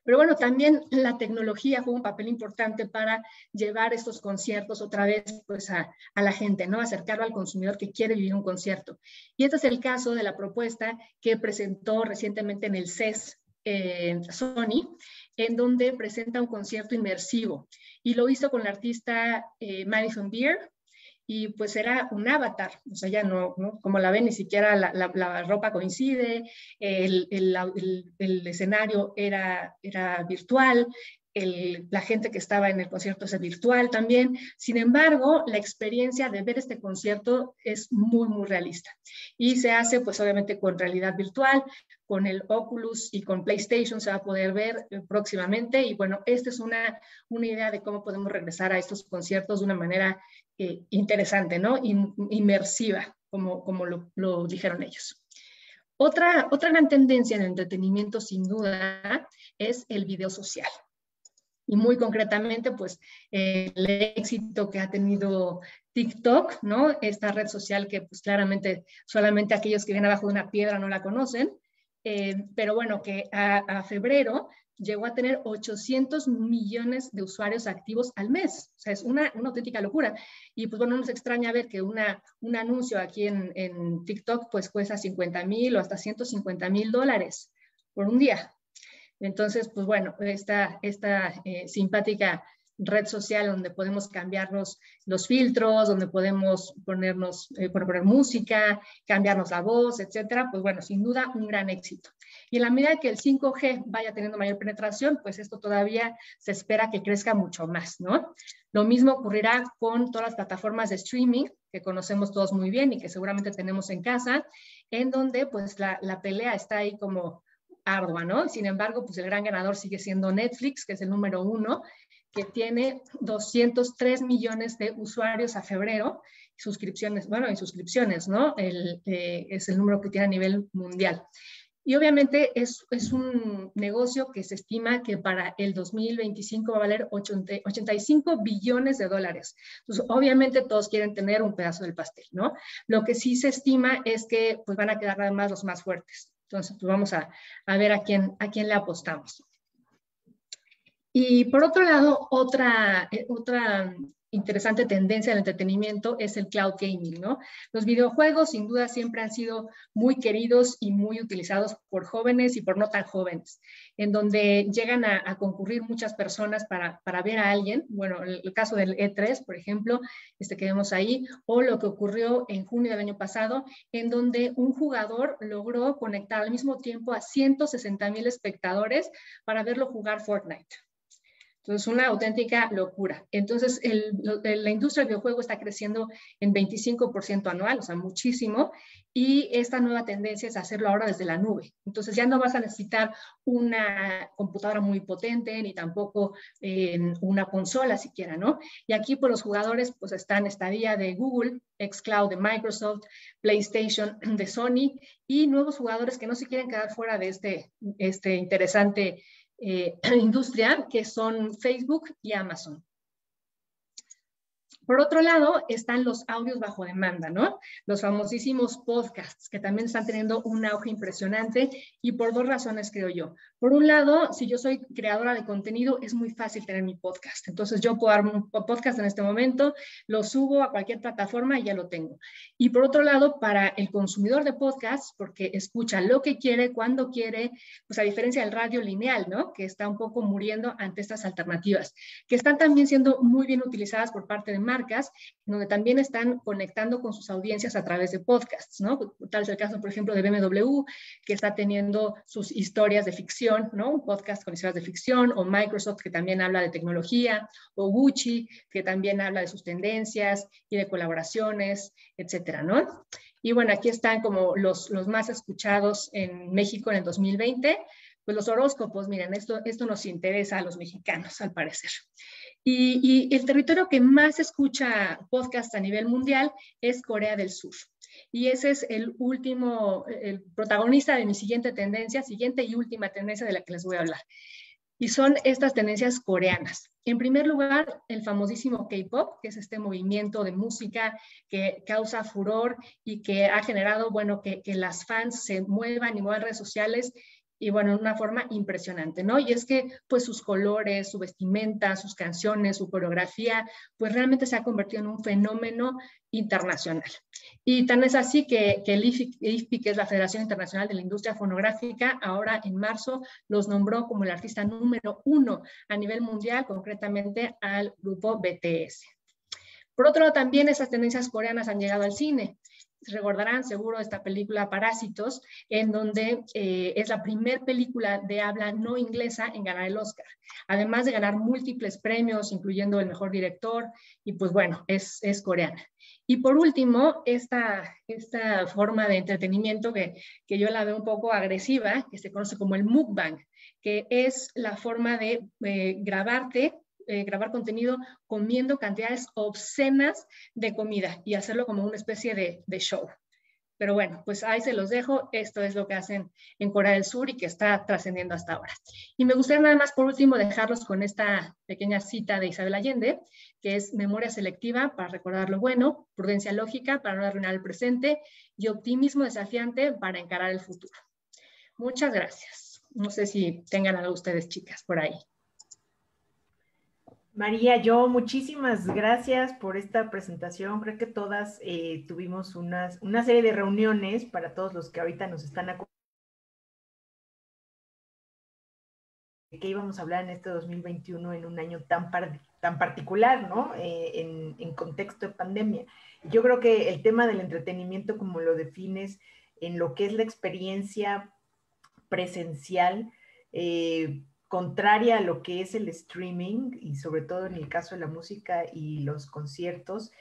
Pero bueno, también la tecnología juega un papel importante para llevar estos conciertos otra vez pues, a la gente, ¿no? Acercarlo al consumidor que quiere vivir un concierto. Y este es el caso de la propuesta que presentó recientemente en el CES Sony, en donde presenta un concierto inmersivo. Y lo hizo con la artista Madison Beer. y pues era un avatar, o sea, ya no, como la ven, ni siquiera la ropa coincide, el escenario era virtual, la gente que estaba en el concierto es virtual también. Sin embargo, la experiencia de ver este concierto es muy, muy realista. Y se hace, pues obviamente, con realidad virtual, con el Oculus y con PlayStation se va a poder ver próximamente. Y bueno, esta es una idea de cómo podemos regresar a estos conciertos de una manera interesante, ¿no? Inmersiva, como lo dijeron ellos. Otra gran tendencia en el entretenimiento, sin duda, es el video social. Y muy concretamente, pues, el éxito que ha tenido TikTok, ¿no? Esta red social que, pues, claramente solamente aquellos que viven abajo de una piedra no la conocen, pero bueno, que a febrero llegó a tener 800 millones de usuarios activos al mes. O sea, es una auténtica locura. Y pues bueno, nos extraña ver que un anuncio aquí en TikTok pues cuesta $50,000 o hasta $150,000 por un día. Entonces, pues bueno, esta simpática red social donde podemos cambiarnos los filtros, donde podemos poner música, cambiarnos la voz, etcétera, pues bueno, sin duda un gran éxito. Y en la medida que el 5G vaya teniendo mayor penetración, pues esto todavía se espera que crezca mucho más, ¿no? Lo mismo ocurrirá con todas las plataformas de streaming que conocemos todos muy bien y que seguramente tenemos en casa, en donde pues la pelea está ahí como ardua, ¿no? Sin embargo, pues el gran ganador sigue siendo Netflix, que es el número 1, que tiene 203 millones de usuarios a febrero, suscripciones, ¿no? Es el número que tiene a nivel mundial. Y obviamente es un negocio que se estima que para el 2025 va a valer 85 billones de dólares. Entonces, obviamente todos quieren tener un pedazo del pastel, ¿no? Lo que sí se estima es que pues, van a quedar nada más los más fuertes. Entonces, pues vamos a ver a quién le apostamos. Y por otro lado, otra interesante tendencia del entretenimiento es el cloud gaming, ¿no? Los videojuegos sin duda siempre han sido muy queridos y muy utilizados por jóvenes y por no tan jóvenes, en donde llegan a concurrir muchas personas para ver a alguien. Bueno, el caso del E3, por ejemplo, que vemos ahí, o lo que ocurrió en junio del año pasado, en donde un jugador logró conectar al mismo tiempo a 160,000 espectadores para verlo jugar Fortnite. Entonces, una auténtica locura. Entonces, la industria del videojuego está creciendo en 25% anual, o sea, muchísimo, y esta nueva tendencia es hacerlo ahora desde la nube. Entonces, ya no vas a necesitar una computadora muy potente, ni tampoco una consola siquiera, ¿no? Y aquí, pues, los jugadores, pues, están Stadia de Google, xCloud de Microsoft, PlayStation de Sony, y nuevos jugadores que no se quieren quedar fuera de este interesante industria, que son Facebook y Amazon. Por otro lado, están los audios bajo demanda, ¿no? Los famosísimos podcasts, que también están teniendo un auge impresionante y por dos razones, creo yo. Por un lado, si yo soy creadora de contenido, es muy fácil tener mi podcast. Entonces, yo puedo dar un podcast en este momento, lo subo a cualquier plataforma y ya lo tengo. Y por otro lado, para el consumidor de podcasts, porque escucha lo que quiere, cuando quiere, pues a diferencia del radio lineal, ¿no? Que está un poco muriendo ante estas alternativas, que están también siendo muy bien utilizadas por parte de marcas, donde también están conectando con sus audiencias a través de podcasts, ¿no? Tal es el caso, por ejemplo, de BMW, que está teniendo sus historias de ficción, ¿no? Un podcast con historias de ficción, o Microsoft, que también habla de tecnología, o Gucci, que también habla de sus tendencias y de colaboraciones, etcétera, ¿no? Y bueno, aquí están como los más escuchados en México en el 2020. Pues los horóscopos, miren, esto nos interesa a los mexicanos, al parecer. Y el territorio que más escucha podcast a nivel mundial es Corea del Sur. Y ese es el protagonista de mi siguiente y última tendencia de la que les voy a hablar. Y son estas tendencias coreanas. En primer lugar, el famosísimo K-pop, que es este movimiento de música que causa furor y que ha generado, bueno, que las fans se muevan y muevan redes sociales y bueno, de una forma impresionante, ¿no? Y es que pues sus colores, su vestimenta, sus canciones, su coreografía, pues realmente se ha convertido en un fenómeno internacional. Y tan es así que el IFPI, que es la Federación Internacional de la Industria Fonográfica, ahora en marzo los nombró como el artista número 1 a nivel mundial, concretamente al grupo BTS. Por otro lado, también esas tendencias coreanas han llegado al cine. Recordarán seguro esta película Parásitos, en donde es la primera película de habla no inglesa en ganar el Oscar, además de ganar múltiples premios, incluyendo el mejor director, y pues bueno, es coreana. Y por último, esta forma de entretenimiento que yo la veo un poco agresiva, que se conoce como el mukbang, que es la forma de grabar contenido comiendo cantidades obscenas de comida y hacerlo como una especie de show. Pero bueno, pues ahí se los dejo. Esto es lo que hacen en Corea del Sur y que está trascendiendo hasta ahora. Y me gustaría nada más por último dejarlos con esta pequeña cita de Isabel Allende, que es memoria selectiva para recordar lo bueno, prudencia lógica para no arruinar el presente y optimismo desafiante para encarar el futuro. Muchas gracias. No sé si tengan algo ustedes, chicas, por ahí. María, yo muchísimas gracias por esta presentación. Creo que todas tuvimos una serie de reuniones para todos los que ahorita nos están acompañando. ¿Qué íbamos a hablar en este 2021 en un año tan particular, ¿no? En contexto de pandemia. Yo creo que el tema del entretenimiento, como lo defines, en lo que es la experiencia presencial, contraria a lo que es el streaming, y sobre todo en el caso de la música y los conciertos,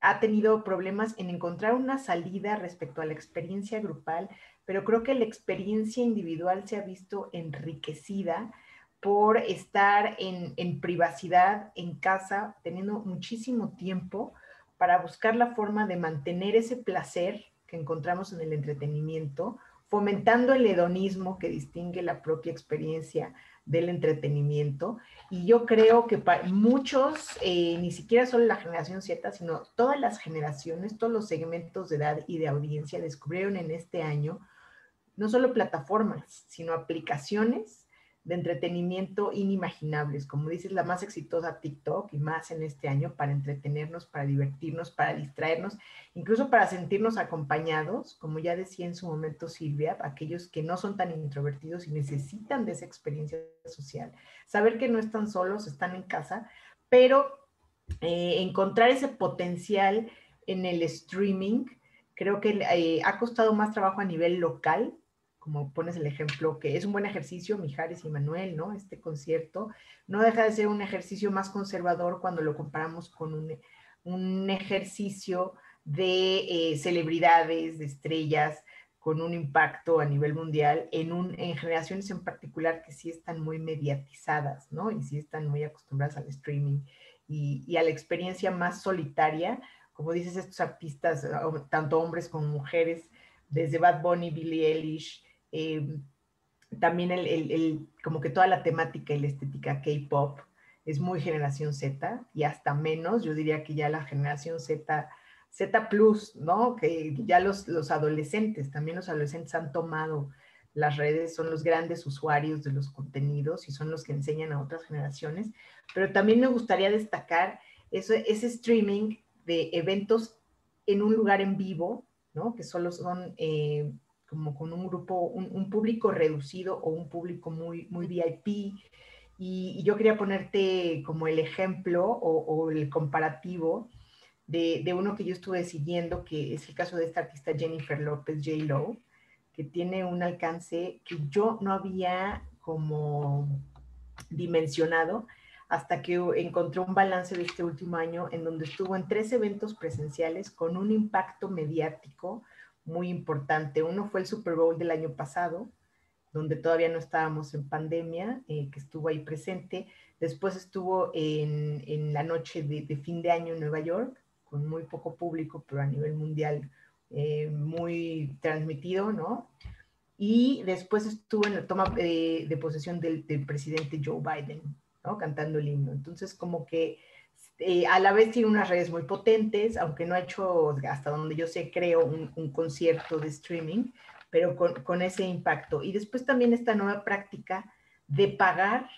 ha tenido problemas en encontrar una salida respecto a la experiencia grupal, pero creo que la experiencia individual se ha visto enriquecida por estar en privacidad, en casa, teniendo muchísimo tiempo para buscar la forma de mantener ese placer que encontramos en el entretenimiento, fomentando el hedonismo que distingue la propia experiencia del entretenimiento. Y yo creo que para muchos, ni siquiera solo la generación Z, sino todas las generaciones, todos los segmentos de edad y de audiencia descubrieron en este año no solo plataformas, sino aplicaciones de entretenimiento inimaginables, como dices, la más exitosa TikTok, y más en este año, para entretenernos, para divertirnos, para distraernos, incluso para sentirnos acompañados, como ya decía en su momento Silvia, aquellos que no son tan introvertidos y necesitan de esa experiencia social, saber que no están solos, están en casa, pero encontrar ese potencial en el streaming, creo que ha costado más trabajo a nivel local, como pones el ejemplo, que es un buen ejercicio, Mijares y Manuel, ¿no? Este concierto no deja de ser un ejercicio más conservador cuando lo comparamos con un ejercicio de celebridades, de estrellas, con un impacto a nivel mundial en generaciones en particular que sí están muy mediatizadas, ¿no? Y sí están muy acostumbradas al streaming y a la experiencia más solitaria, como dices, estos artistas, tanto hombres como mujeres, desde Bad Bunny, Billie Eilish, también como que toda la temática y la estética K-pop es muy generación Z, y hasta menos, yo diría que ya la generación Z plus, ¿no? Que ya los adolescentes, también los adolescentes han tomado las redes, son los grandes usuarios de los contenidos y son los que enseñan a otras generaciones, pero también me gustaría destacar ese streaming de eventos en un lugar en vivo, ¿no? Que solo son como con un grupo, un público reducido o un público muy, muy VIP. Y yo quería ponerte como el ejemplo o el comparativo de uno que yo estuve siguiendo, que es el caso de esta artista Jennifer López, J-Lo, que tiene un alcance que yo no había como dimensionado hasta que encontré un balance de este último año en donde estuvo en 3 eventos presenciales con un impacto mediático muy importante. Uno fue el Super Bowl del año pasado, donde todavía no estábamos en pandemia, que estuvo ahí presente. Después estuvo en la noche de fin de año en Nueva York, con muy poco público, pero a nivel mundial muy transmitido, ¿no? Y después estuvo en la toma de posesión del presidente Joe Biden, ¿no? Cantando el himno. Entonces, como que a la vez tiene unas redes muy potentes, aunque no ha hecho, hasta donde yo sé, creo, un concierto de streaming, pero con ese impacto. Y después también esta nueva práctica de pagar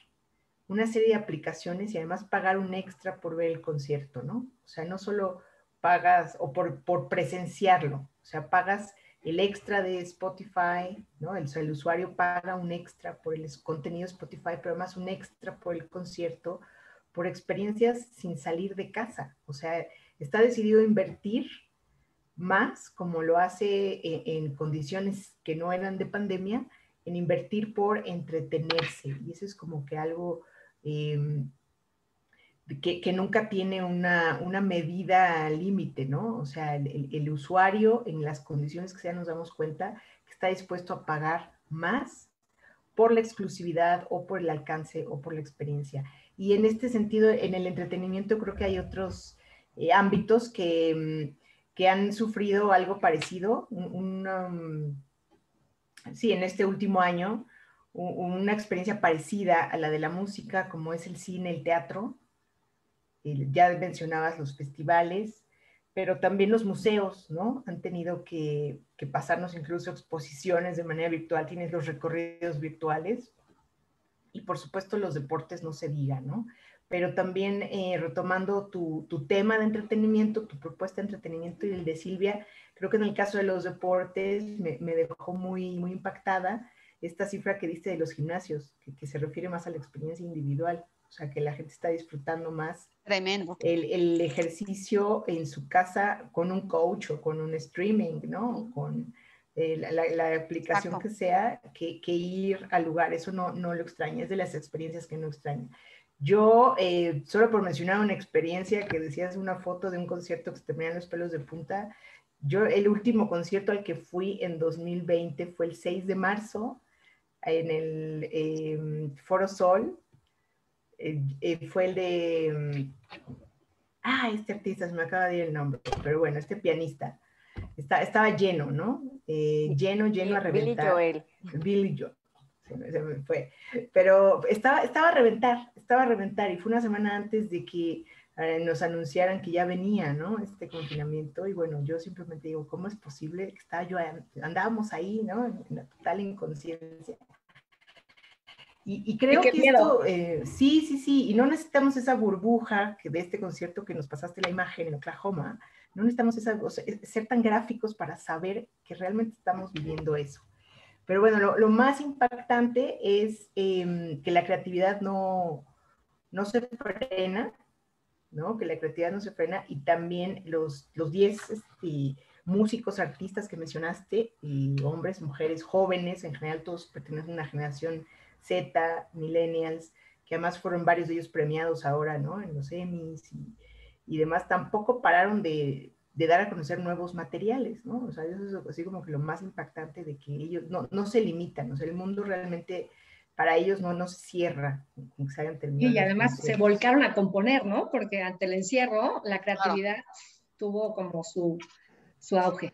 una serie de aplicaciones y además pagar un extra por ver el concierto, ¿no? O sea, no solo pagas o por presenciarlo, o sea, pagas el extra de Spotify, ¿no? El usuario paga un extra por el contenido de Spotify, pero además un extra por el concierto, por experiencias sin salir de casa. O sea, está decidido a invertir más, como lo hace en condiciones que no eran de pandemia, en invertir por entretenerse. Y eso es como que algo que nunca tiene una medida límite, ¿no? O sea, el usuario en las condiciones que sea nos damos cuenta que está dispuesto a pagar más por la exclusividad o por el alcance o por la experiencia. Y en este sentido, en el entretenimiento creo que hay otros ámbitos que han sufrido algo parecido. Sí, en este último año, una experiencia parecida a la de la música, como es el cine, el teatro. Ya mencionabas los festivales, pero también los museos, ¿no? Han tenido que pasarnos incluso exposiciones de manera virtual. Tienes los recorridos virtuales y por supuesto los deportes no se diga, ¿no? Pero también retomando tu tema de entretenimiento, tu propuesta de entretenimiento y el de Silvia, creo que en el caso de los deportes me dejó muy, muy impactada esta cifra que diste de los gimnasios, que se refiere más a la experiencia individual, o sea, que la gente está disfrutando más Tremendo. el ejercicio en su casa con un coach o con un streaming, ¿no? Con la aplicación Exacto. que sea, que ir al lugar. Eso no lo extraña, es de las experiencias que no extraña. Yo, solo por mencionar una experiencia que decías, una foto de un concierto que se te ponían los pelos de punta, yo el último concierto al que fui en 2020 fue el 6 de marzo en el Foro Sol. Fue el de... este artista, se me acaba de ir el nombre, pero bueno, este pianista. Estaba lleno, ¿no? Lleno a reventar. Billy Joel. Billy Joel. Se me fue. Pero estaba a reventar, y fue una semana antes de que nos anunciaran que ya venía, ¿no? Este confinamiento, y bueno, yo simplemente digo, ¿cómo es posible que andábamos ahí, ¿no? En la total inconsciencia. Y creo que esto, sí, y no necesitamos esa burbuja que de este concierto que nos pasaste la imagen en Oklahoma, no necesitamos ser tan gráficos para saber que realmente estamos viviendo eso. Pero bueno, lo más impactante es que la creatividad no se frena, ¿no? Que la creatividad no se frena, y también los 10 músicos, artistas que mencionaste, y hombres, mujeres, jóvenes, en general todos pertenecen a una generación Z, millennials, que además fueron varios de ellos premiados ahora, ¿no? En los Emmys y demás, tampoco pararon de dar a conocer nuevos materiales, ¿no? O sea, eso es así como que lo más impactante, de que ellos no se limitan, o sea, el mundo realmente para ellos no se cierra, como que se hayan terminado. Y además se volcaron a componer, ¿no? Porque ante el encierro, la creatividad tuvo como su auge.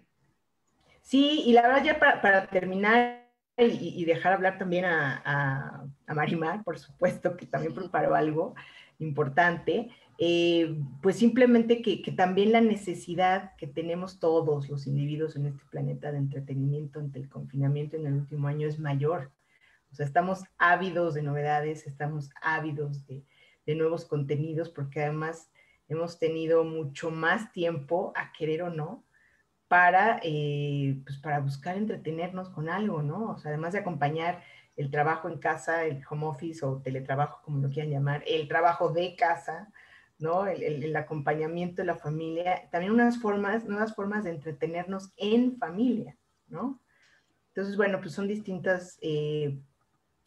Sí, y la verdad ya para terminar y dejar hablar también a Marimar, por supuesto, que también preparó algo importante, pues simplemente que también la necesidad que tenemos todos los individuos en este planeta de entretenimiento ante el confinamiento en el último año es mayor. O sea, estamos ávidos de novedades, estamos ávidos de nuevos contenidos, porque además hemos tenido mucho más tiempo, a querer o no, pues para buscar entretenernos con algo, ¿no? O sea, además de acompañar el trabajo en casa, el home office o teletrabajo, como lo quieran llamar, el trabajo de casa, ¿no? El acompañamiento de la familia, también nuevas formas de entretenernos en familia, ¿no? Entonces, bueno, pues son distintas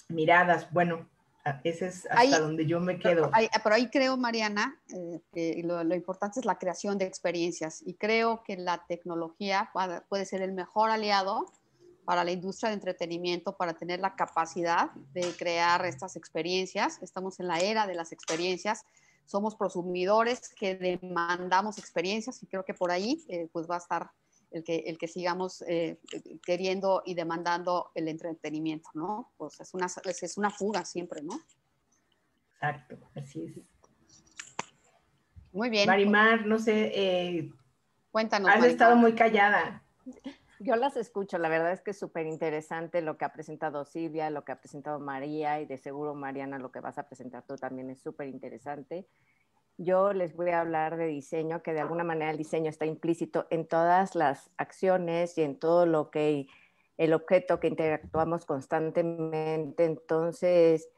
miradas. Bueno, ese es hasta donde yo me quedo. Pero ahí creo, Mariana, que lo importante es la creación de experiencias, y creo que la tecnología puede ser el mejor aliado para la industria de entretenimiento, para tener la capacidad de crear estas experiencias. Estamos en la era de las experiencias, somos prosumidores que demandamos experiencias, y creo que por ahí pues va a estar el que sigamos queriendo y demandando el entretenimiento, ¿no? Pues es una fuga siempre, ¿no? Exacto, así es. Muy bien. Marimar, no sé, cuéntanos. Has Marimar. estado muy callada. Yo las escucho, la verdad es que es súper interesante lo que ha presentado Silvia, lo que ha presentado María, y de seguro, Mariana, lo que vas a presentar tú también es súper interesante. Yo les voy a hablar de diseño, que de alguna manera el diseño está implícito en todas las acciones y en todo lo que el objeto que interactuamos constantemente. Entonces,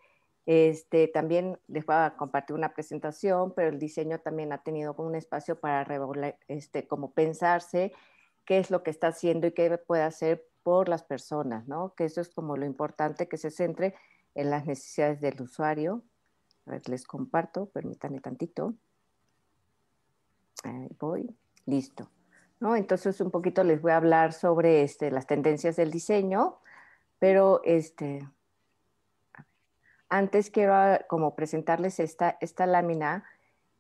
También les voy a compartir una presentación, pero el diseño también ha tenido como un espacio para como pensarse qué es lo que está haciendo y qué puede hacer por las personas, ¿no? Que eso es como lo importante, que se centre en las necesidades del usuario. A ver, les comparto, permítanme tantito. Ahí voy, listo. ¿No? Entonces un poquito les voy a hablar sobre las tendencias del diseño, pero antes quiero como presentarles esta lámina,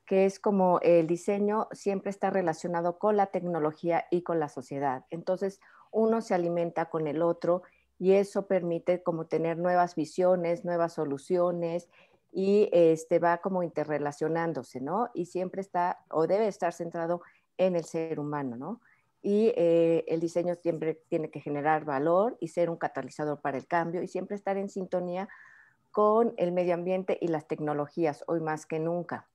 que es como el diseño siempre está relacionado con la tecnología y con la sociedad. Entonces, uno se alimenta con el otro y eso permite como tener nuevas visiones, nuevas soluciones y va como interrelacionándose, ¿no? Y siempre está o debe estar centrado en el ser humano, ¿no? Y el diseño siempre tiene que generar valor y ser un catalizador para el cambio y siempre estar en sintonía con el medio ambiente y las tecnologías, hoy más que nunca.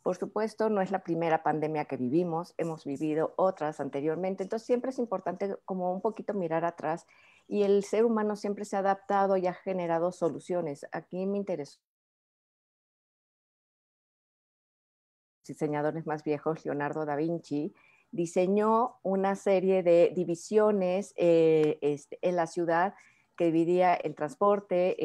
Por supuesto, no es la primera pandemia que vivimos, hemos vivido otras anteriormente, entonces siempre es importante como un poquito mirar atrás y el ser humano siempre se ha adaptado y ha generado soluciones. Aquí me interesó los diseñadores más viejos, Leonardo da Vinci, diseñó una serie de divisiones en la ciudad que dividía el transporte,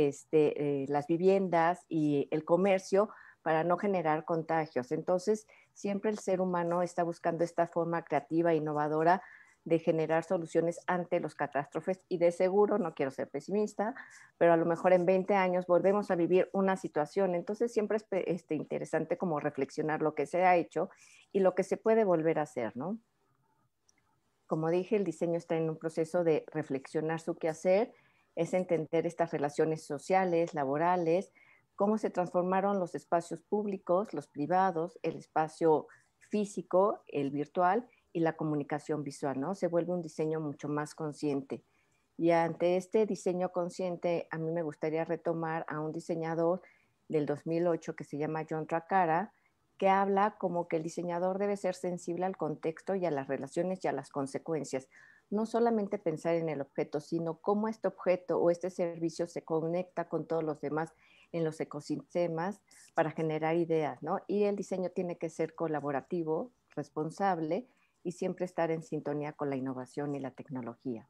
las viviendas y el comercio para no generar contagios. Entonces, siempre el ser humano está buscando esta forma creativa e innovadora de generar soluciones ante los catástrofes y de seguro, no quiero ser pesimista, pero a lo mejor en 20 años volvemos a vivir una situación. Entonces, siempre es interesante como reflexionar lo que se ha hecho y lo que se puede volver a hacer, ¿no? Como dije, el diseño está en un proceso de reflexionar su quehacer, es entender estas relaciones sociales, laborales, cómo se transformaron los espacios públicos, los privados, el espacio físico, el virtual y la comunicación visual, ¿no? Se vuelve un diseño mucho más consciente. Y ante este diseño consciente, a mí me gustaría retomar a un diseñador del 2008 que se llama John Tracara, que habla como que el diseñador debe ser sensible al contexto y a las relaciones y a las consecuencias. No solamente pensar en el objeto, sino cómo este objeto o este servicio se conecta con todos los demás en los ecosistemas para generar ideas, ¿no? Y el diseño tiene que ser colaborativo, responsable y siempre estar en sintonía con la innovación y la tecnología.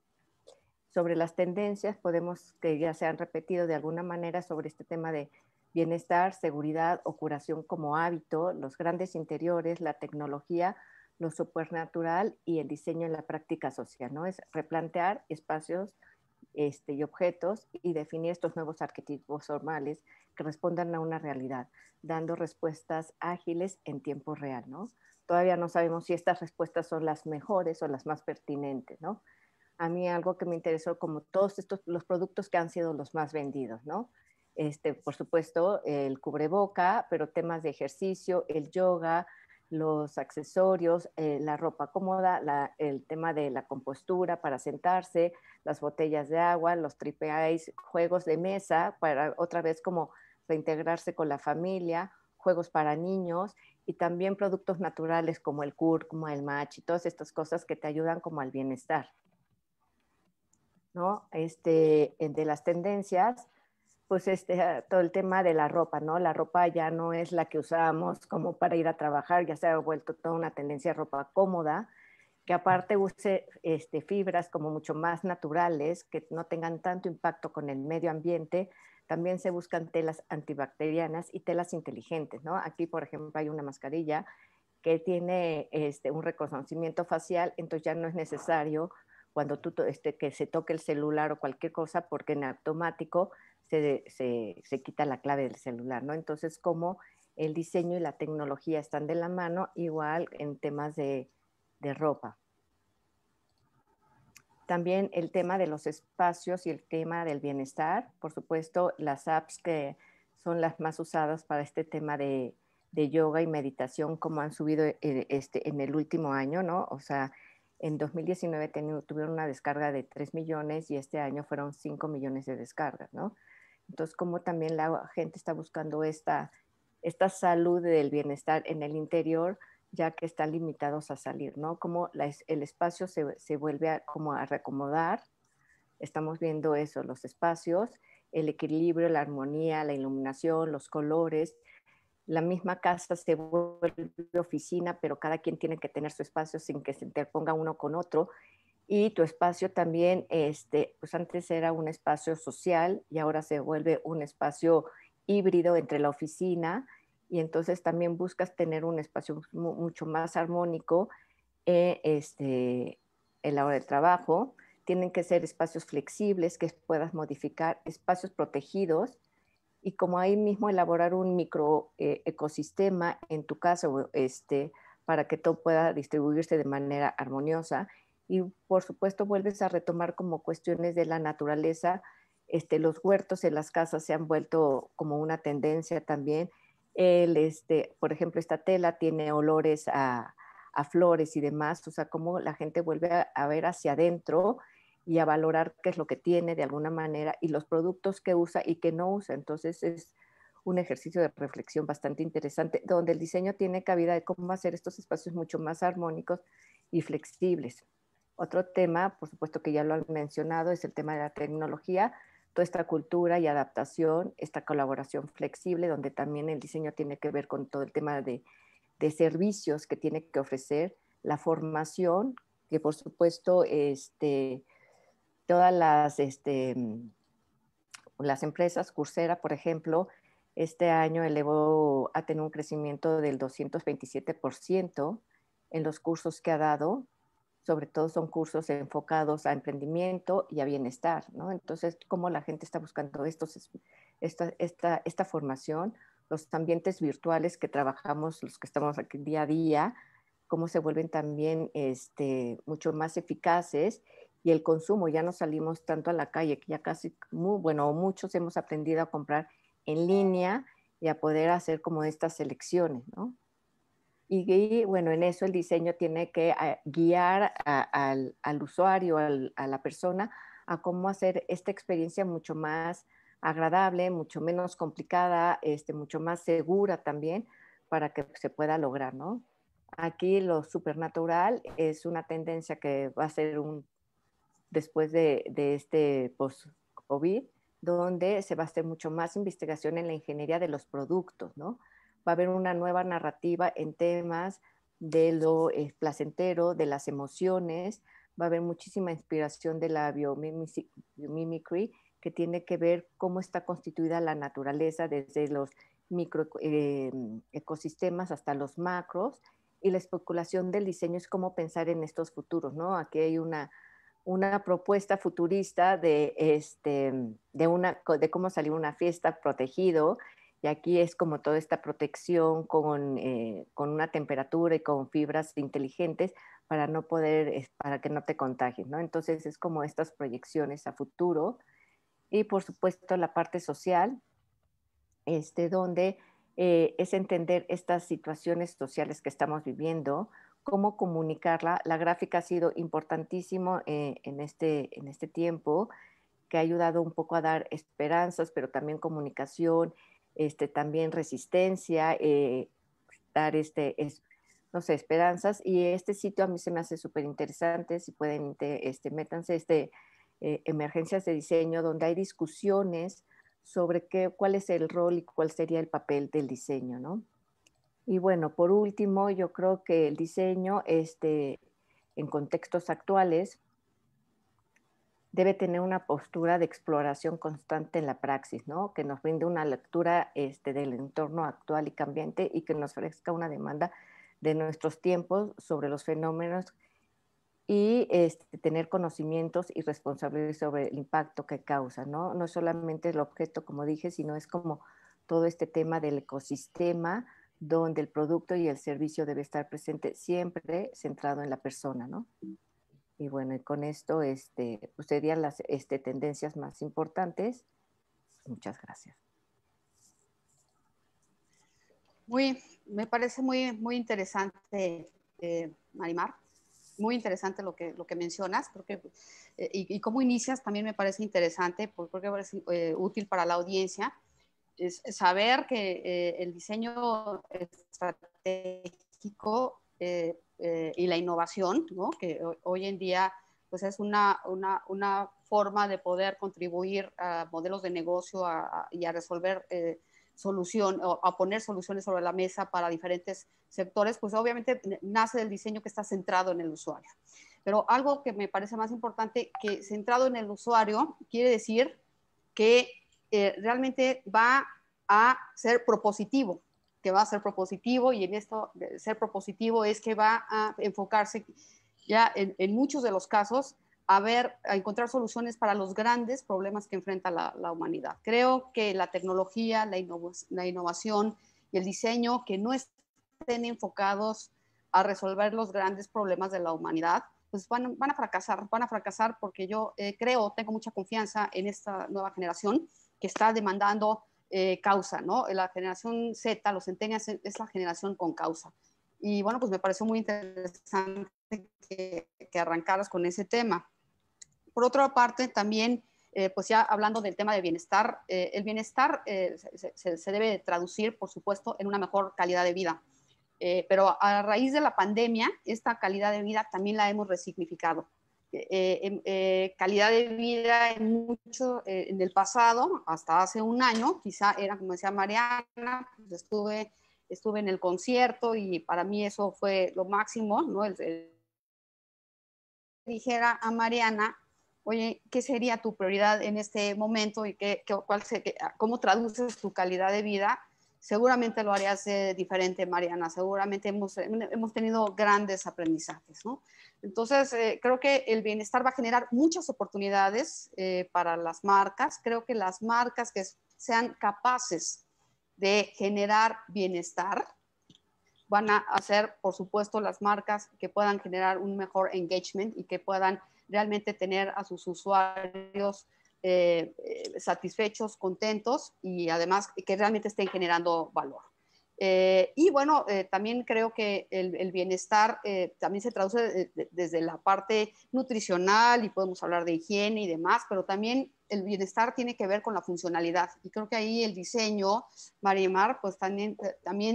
Sobre las tendencias, podemos que ya se han repetido de alguna manera sobre este tema de bienestar, seguridad o curación como hábito, los grandes interiores, la tecnología, lo supernatural y el diseño en la práctica social, ¿no? Es replantear espacios y objetos y definir estos nuevos arquetipos formales que respondan a una realidad, dando respuestas ágiles en tiempo real, ¿no? Todavía no sabemos si estas respuestas son las mejores o las más pertinentes, ¿no? A mí algo que me interesó, como todos los productos que han sido los más vendidos, ¿no? Por supuesto, el cubreboca, pero temas de ejercicio, el yoga, los accesorios, la ropa cómoda, el tema de la compostura para sentarse, las botellas de agua, los tripeais, juegos de mesa para otra vez como reintegrarse con la familia, juegos para niños y también productos naturales como el cúrcuma, el match y todas estas cosas que te ayudan como al bienestar, ¿no? De las tendencias, pues todo el tema de la ropa, ¿no? La ropa ya no es la que usábamos como para ir a trabajar, ya se ha vuelto toda una tendencia a ropa cómoda, que aparte use fibras como mucho más naturales, que no tengan tanto impacto con el medio ambiente. También se buscan telas antibacterianas y telas inteligentes, ¿no? Aquí, por ejemplo, hay una mascarilla que tiene un reconocimiento facial, entonces ya no es necesario cuando que se toque el celular o cualquier cosa, porque en automático se quita la clave del celular, ¿no? Entonces, como el diseño y la tecnología están de la mano, igual en temas de ropa. También el tema de los espacios y el tema del bienestar, por supuesto, las apps que son las más usadas para este tema de yoga y meditación, como han subido en el último año, ¿no? O sea, en 2019 tuvieron una descarga de 3 millones y este año fueron 5 millones de descargas, ¿no? Entonces, como también la gente está buscando esta salud del bienestar en el interior, ya que están limitados a salir, ¿no? Como el espacio se vuelve como a reacomodar. Estamos viendo eso, los espacios, el equilibrio, la armonía, la iluminación, los colores. La misma casa se vuelve oficina, pero cada quien tiene que tener su espacio sin que se interponga uno con otro. Y tu espacio también, pues antes era un espacio social y ahora se vuelve un espacio híbrido entre la oficina, y entonces también buscas tener un espacio mucho más armónico en la hora de trabajo. Tienen que ser espacios flexibles que puedas modificar, espacios protegidos, y como ahí mismo elaborar un micro ecosistema en tu casa para que todo pueda distribuirse de manera armoniosa. Y por supuesto vuelves a retomar como cuestiones de la naturaleza. Los huertos en las casas se han vuelto como una tendencia también. Por ejemplo, esta tela tiene olores a flores y demás, o sea, cómo la gente vuelve a ver hacia adentro y a valorar qué es lo que tiene de alguna manera y los productos que usa y que no usa. Entonces es un ejercicio de reflexión bastante interesante, donde el diseño tiene cabida de cómo hacer estos espacios mucho más armónicos y flexibles. Otro tema, por supuesto que ya lo han mencionado, es el tema de la tecnología, toda esta cultura y adaptación, esta colaboración flexible, donde también el diseño tiene que ver con todo el tema de servicios que tiene que ofrecer, la formación, que por supuesto todas las empresas, Coursera, por ejemplo, este año ha tenido un crecimiento del 227% en los cursos que ha dado. Sobre todo son cursos enfocados a emprendimiento y a bienestar, ¿no? Entonces, cómo la gente está buscando esta formación, los ambientes virtuales que trabajamos, los que estamos aquí día a día, cómo se vuelven también mucho más eficaces, y el consumo, ya no salimos tanto a la calle, que ya casi, muchos hemos aprendido a comprar en línea y a poder hacer como estas selecciones, ¿no? Y bueno, en eso el diseño tiene que guiar al usuario, a la persona, a cómo hacer esta experiencia mucho más agradable, mucho menos complicada, mucho más segura también, para que se pueda lograr, ¿no? Aquí lo supernatural es una tendencia que va a ser después de este post-COVID, donde se va a hacer mucho más investigación en la ingeniería de los productos, ¿no? Va a haber una nueva narrativa en temas de lo placentero, de las emociones, va a haber muchísima inspiración de la biomimicry, que tiene que ver cómo está constituida la naturaleza desde los micro ecosistemas hasta los macros, y la especulación del diseño es cómo pensar en estos futuros, ¿no? Aquí hay una propuesta futurista de cómo salir a una fiesta protegido, y aquí es como toda esta protección con una temperatura y con fibras inteligentes para para que no te contagies, ¿no? Entonces es como estas proyecciones a futuro. Y por supuesto la parte social, donde es entender estas situaciones sociales que estamos viviendo, cómo comunicarla. La gráfica ha sido importantísimo en este tiempo, que ha ayudado un poco a dar esperanzas, pero también comunicación, también resistencia, dar no sé, esperanzas. Y este sitio a mí se me hace súper interesante. Si pueden, métanse, emergencias de diseño, donde hay discusiones sobre cuál es el rol y cuál sería el papel del diseño, ¿no? Y bueno, por último, yo creo que el diseño, en contextos actuales, debe tener una postura de exploración constante en la praxis, ¿no? Que nos brinde una lectura del entorno actual y cambiante, y que nos ofrezca una demanda de nuestros tiempos sobre los fenómenos, y tener conocimientos y responsabilidad sobre el impacto que causa, ¿no? No es solamente el objeto, como dije, sino es como todo este tema del ecosistema, donde el producto y el servicio debe estar presente siempre centrado en la persona, ¿no? Y bueno, y con esto pues serían las tendencias más importantes. Muchas gracias. Me parece muy interesante, Marimar. Muy interesante lo que mencionas, porque, y cómo inicias también me parece interesante, porque es útil para la audiencia, es saber que el diseño estratégico y la innovación, ¿no? Que hoy en día pues es una forma de poder contribuir a modelos de negocio y a resolver o a poner soluciones sobre la mesa para diferentes sectores, pues obviamente nace del diseño que está centrado en el usuario. Pero algo que me parece más importante, que centrado en el usuario, quiere decir que realmente va a ser propositivo, y en esto de ser propositivo es que va a enfocarse ya en muchos de los casos a encontrar soluciones para los grandes problemas que enfrenta la humanidad. Creo que la tecnología, la innovación y el diseño que no estén enfocados a resolver los grandes problemas de la humanidad, pues van a fracasar porque yo tengo mucha confianza en esta nueva generación que está demandando causa, ¿no? La generación Z, los centennials, es la generación con causa. Y bueno, pues me pareció muy interesante que arrancaras con ese tema. Por otra parte, también, pues ya hablando del tema de bienestar, el bienestar se debe traducir, por supuesto, en una mejor calidad de vida. Pero a raíz de la pandemia, esta calidad de vida también la hemos resignificado. Calidad de vida en el pasado, hasta hace un año, quizá era, como decía Mariana, pues estuve en el concierto y para mí eso fue lo máximo, ¿no? Dijera a Mariana, oye, ¿qué sería tu prioridad en este momento y cómo traduces tu calidad de vida? Seguramente lo harías diferente, Mariana. Seguramente hemos tenido grandes aprendizajes, ¿no? Entonces, creo que el bienestar va a generar muchas oportunidades para las marcas. Creo que las marcas que sean capaces de generar bienestar van a hacer, por supuesto, las marcas que puedan generar un mejor engagement y que puedan realmente tener a sus usuarios satisfechos, contentos y además que realmente estén generando valor. Y bueno, también creo que el bienestar también se traduce desde la parte nutricional y podemos hablar de higiene y demás, pero también el bienestar tiene que ver con la funcionalidad y creo que ahí el diseño, Marimar, pues también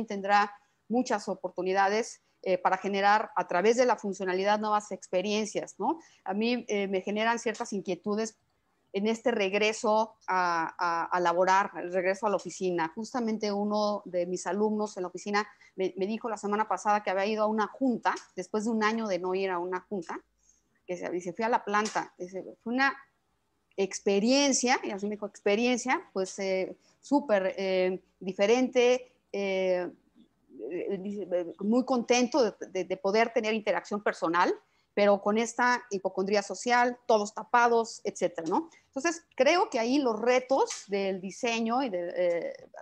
tendrá muchas oportunidades para generar a través de la funcionalidad nuevas experiencias, ¿no? A mí me generan ciertas inquietudes en este regreso a laborar, el regreso a la oficina. Justamente uno de mis alumnos en la oficina me dijo la semana pasada que había ido a una junta, después de un año de no ir a una junta, que se fue a la planta. Fue una experiencia, y así me dijo, experiencia, pues súper diferente, muy contento de poder tener interacción personal, pero con esta hipocondría social, todos tapados, etcétera, ¿no? Entonces, creo que ahí los retos del diseño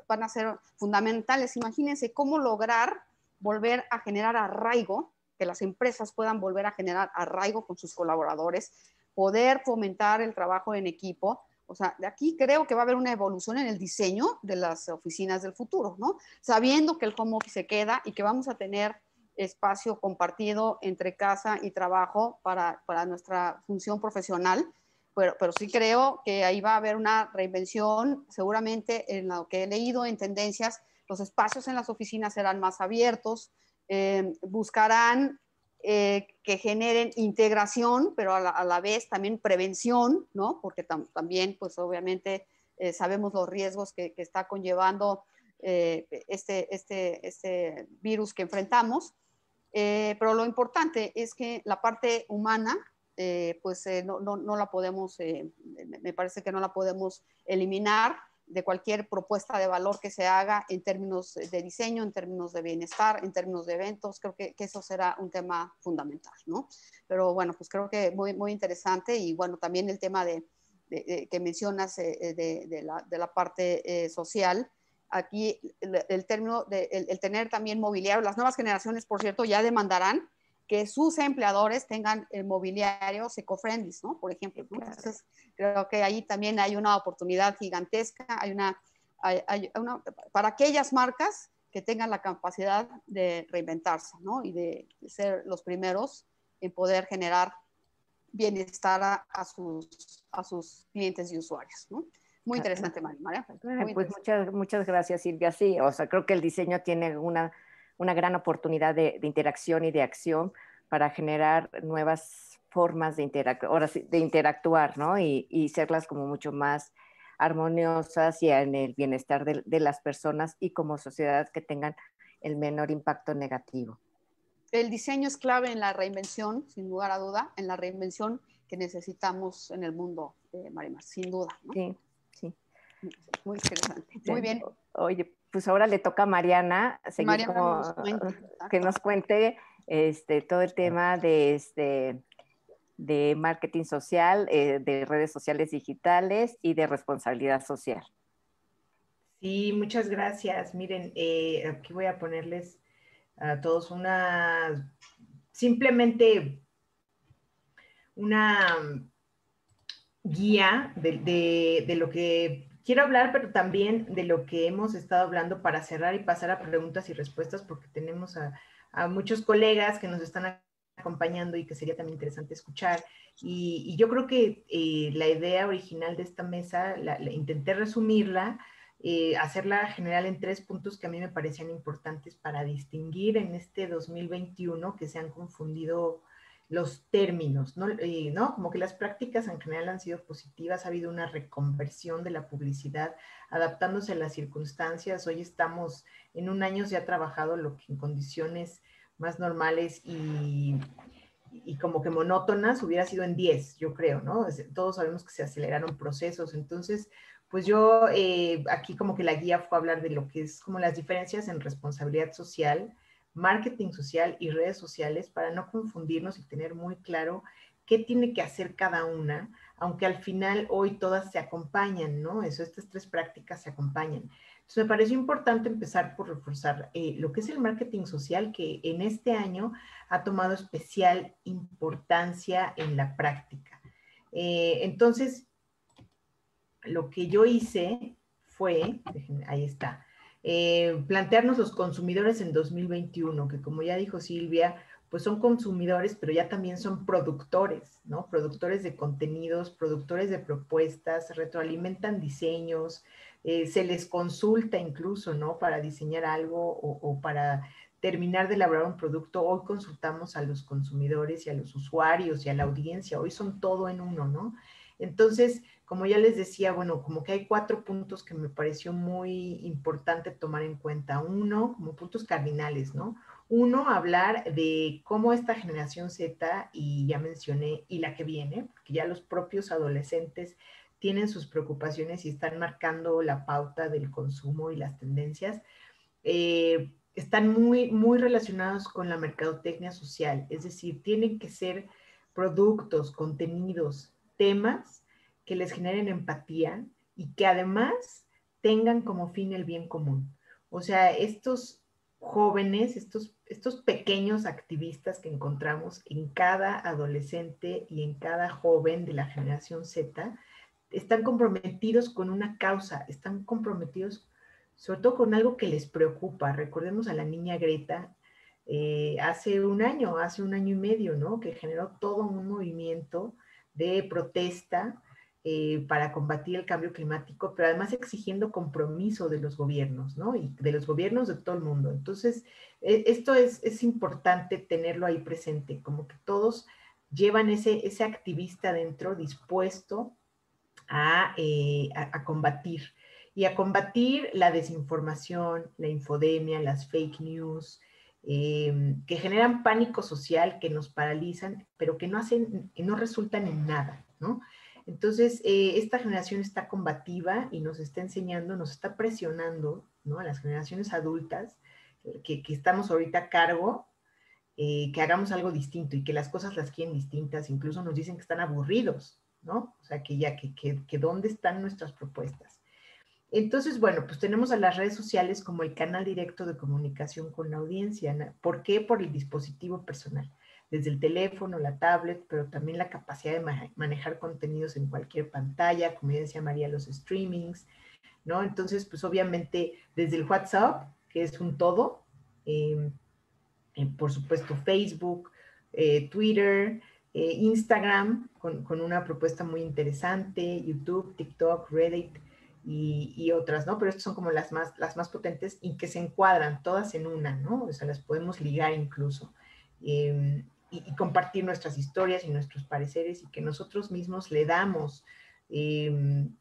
van a ser fundamentales. Imagínense cómo lograr volver a generar arraigo, que las empresas puedan volver a generar arraigo con sus colaboradores, poder fomentar el trabajo en equipo. O sea, de aquí creo que va a haber una evolución en el diseño de las oficinas del futuro, ¿no? Sabiendo que el home office se queda y que vamos a tener espacio compartido entre casa y trabajo para nuestra función profesional, pero sí creo que ahí va a haber una reinvención. Seguramente en lo que he leído en tendencias, los espacios en las oficinas serán más abiertos, buscarán que generen integración, pero a la vez también prevención, ¿no? Porque también, pues obviamente, sabemos los riesgos que está conllevando este virus que enfrentamos. Pero lo importante es que la parte humana, no la podemos, me parece que no la podemos eliminar de cualquier propuesta de valor que se haga en términos de diseño, en términos de bienestar, en términos de eventos. Creo que eso será un tema fundamental, ¿no? Pero bueno, pues creo que muy, muy interesante y bueno, también el tema que mencionas de la parte social. Aquí el término el tener también mobiliario, las nuevas generaciones, por cierto, ya demandarán que sus empleadores tengan mobiliarios eco-friendly, ¿no? Por ejemplo, ¿no? Entonces, creo que ahí también hay una oportunidad gigantesca, hay una para aquellas marcas que tengan la capacidad de reinventarse, ¿no? Y de ser los primeros en poder generar bienestar a sus clientes y usuarios, ¿no? Muy interesante, María. Pues muchas gracias, Silvia. Sí, o sea, creo que el diseño tiene una gran oportunidad de interacción y de acción para generar nuevas formas de interactuar, ¿no? Y serlas como mucho más armoniosas y en el bienestar de las personas y como sociedad que tengan el menor impacto negativo. El diseño es clave en la reinvención, sin lugar a duda, en la reinvención que necesitamos en el mundo, Marimar, sin duda, ¿no? Sí, sí. Muy interesante. Sí. Muy bien. Oye, pues ahora le toca a Mariana seguir Mariana que nos cuente todo el tema de marketing social, de redes sociales digitales y de responsabilidad social. Sí, muchas gracias. Miren, aquí voy a ponerles a todos simplemente una guía de lo que quiero hablar, pero también de lo que hemos estado hablando para cerrar y pasar a preguntas y respuestas, porque tenemos a muchos colegas que nos están acompañando y que sería también interesante escuchar. Y yo creo que la idea original de esta mesa, intenté resumirla, hacerla general en 3 puntos que a mí me parecían importantes para distinguir en este 2021 que se han confundido los términos, ¿no? ¿No? Como que las prácticas en general han sido positivas, ha habido una reconversión de la publicidad, adaptándose a las circunstancias. Hoy estamos en un año se ha trabajado lo que en condiciones más normales y como que monótonas hubiera sido en 10, yo creo, ¿no? Todos sabemos que se aceleraron procesos, entonces, pues yo aquí como que la guía fue a hablar de lo que es como las diferencias en responsabilidad social, marketing social y redes sociales para no confundirnos y tener muy claro qué tiene que hacer cada una, aunque al final hoy todas se acompañan, ¿no? Estas 3 prácticas se acompañan. Entonces me pareció importante empezar por reforzar lo que es el marketing social, que en este año ha tomado especial importancia en la práctica. Entonces, lo que yo hice fue, ahí está, plantearnos los consumidores en 2021, que como ya dijo Silvia, pues son consumidores, pero ya también son productores, ¿no? Productores de contenidos, productores de propuestas, retroalimentan diseños, se les consulta incluso, ¿no? Para diseñar algo o para terminar de elaborar un producto. Hoy consultamos a los consumidores y a los usuarios y a la audiencia, hoy son todo en uno, ¿no? Entonces, como ya les decía, bueno, como que hay 4 puntos que me pareció muy importante tomar en cuenta. Uno, como puntos cardinales, ¿no? Uno, hablar de cómo esta generación Z, y ya mencioné, y la que viene, porque ya los propios adolescentes tienen sus preocupaciones y están marcando la pauta del consumo y las tendencias, están muy, muy relacionados con la mercadotecnia social. Es decir, tienen que ser productos, contenidos, temas que les generen empatía y que además tengan como fin el bien común. O sea, estos jóvenes, estos pequeños activistas que encontramos en cada adolescente y en cada joven de la generación Z, están comprometidos con una causa, están comprometidos sobre todo con algo que les preocupa. Recordemos a la niña Greta, hace un año y medio, ¿no? Que generó todo un movimiento de protesta para combatir el cambio climático, pero además exigiendo compromiso de los gobiernos, ¿no? Y de los gobiernos de todo el mundo. Entonces, esto es importante tenerlo ahí presente, como que todos llevan ese activista dentro dispuesto a combatir. Y a combatir la desinformación, la infodemia, las fake news, que generan pánico social, que nos paralizan, pero que no resultan en nada, ¿no? Entonces, esta generación está combativa y nos está enseñando, nos está presionando, ¿no? A las generaciones adultas que estamos ahorita a cargo, que hagamos algo distinto y que las cosas las quieren distintas, incluso nos dicen que están aburridos, ¿no? O sea, que dónde están nuestras propuestas. Entonces, bueno, pues tenemos a las redes sociales como el canal directo de comunicación con la audiencia, ¿no? ¿Por qué? Por el dispositivo personal, desde el teléfono, la tablet, pero también la capacidad de manejar contenidos en cualquier pantalla, como ya decía María, los streamings, ¿no? Entonces, pues obviamente desde el WhatsApp, que es un todo, por supuesto Facebook, Twitter, Instagram, con una propuesta muy interesante, YouTube, TikTok, Reddit y otras, ¿no? Pero estas son como las más potentes y que se encuadran todas en una, ¿no? O sea, las podemos ligar incluso. y compartir nuestras historias y nuestros pareceres, y que nosotros mismos le damos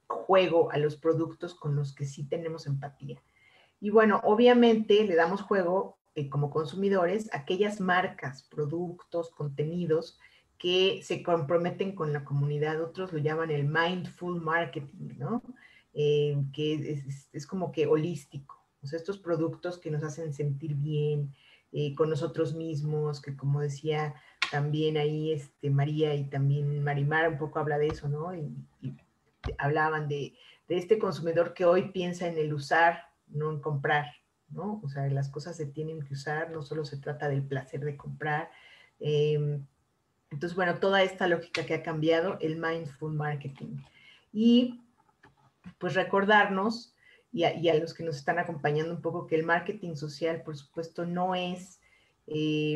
juego a los productos con los que sí tenemos empatía. Y bueno, obviamente le damos juego como consumidores a aquellas marcas, productos, contenidos que se comprometen con la comunidad. Otros lo llaman el mindful marketing, ¿no? Que es como que holístico. O sea, estos productos que nos hacen sentir bien con nosotros mismos, que como decía también ahí María y también Marimar un poco habla de eso, ¿no? Y hablaban de este consumidor que hoy piensa en el usar, no en comprar, ¿no? O sea, las cosas se tienen que usar, no solo se trata del placer de comprar. Entonces, bueno, toda esta lógica que ha cambiado, el mindful marketing. Y pues recordarnos, y a los que nos están acompañando un poco, que el marketing social, por supuesto, no es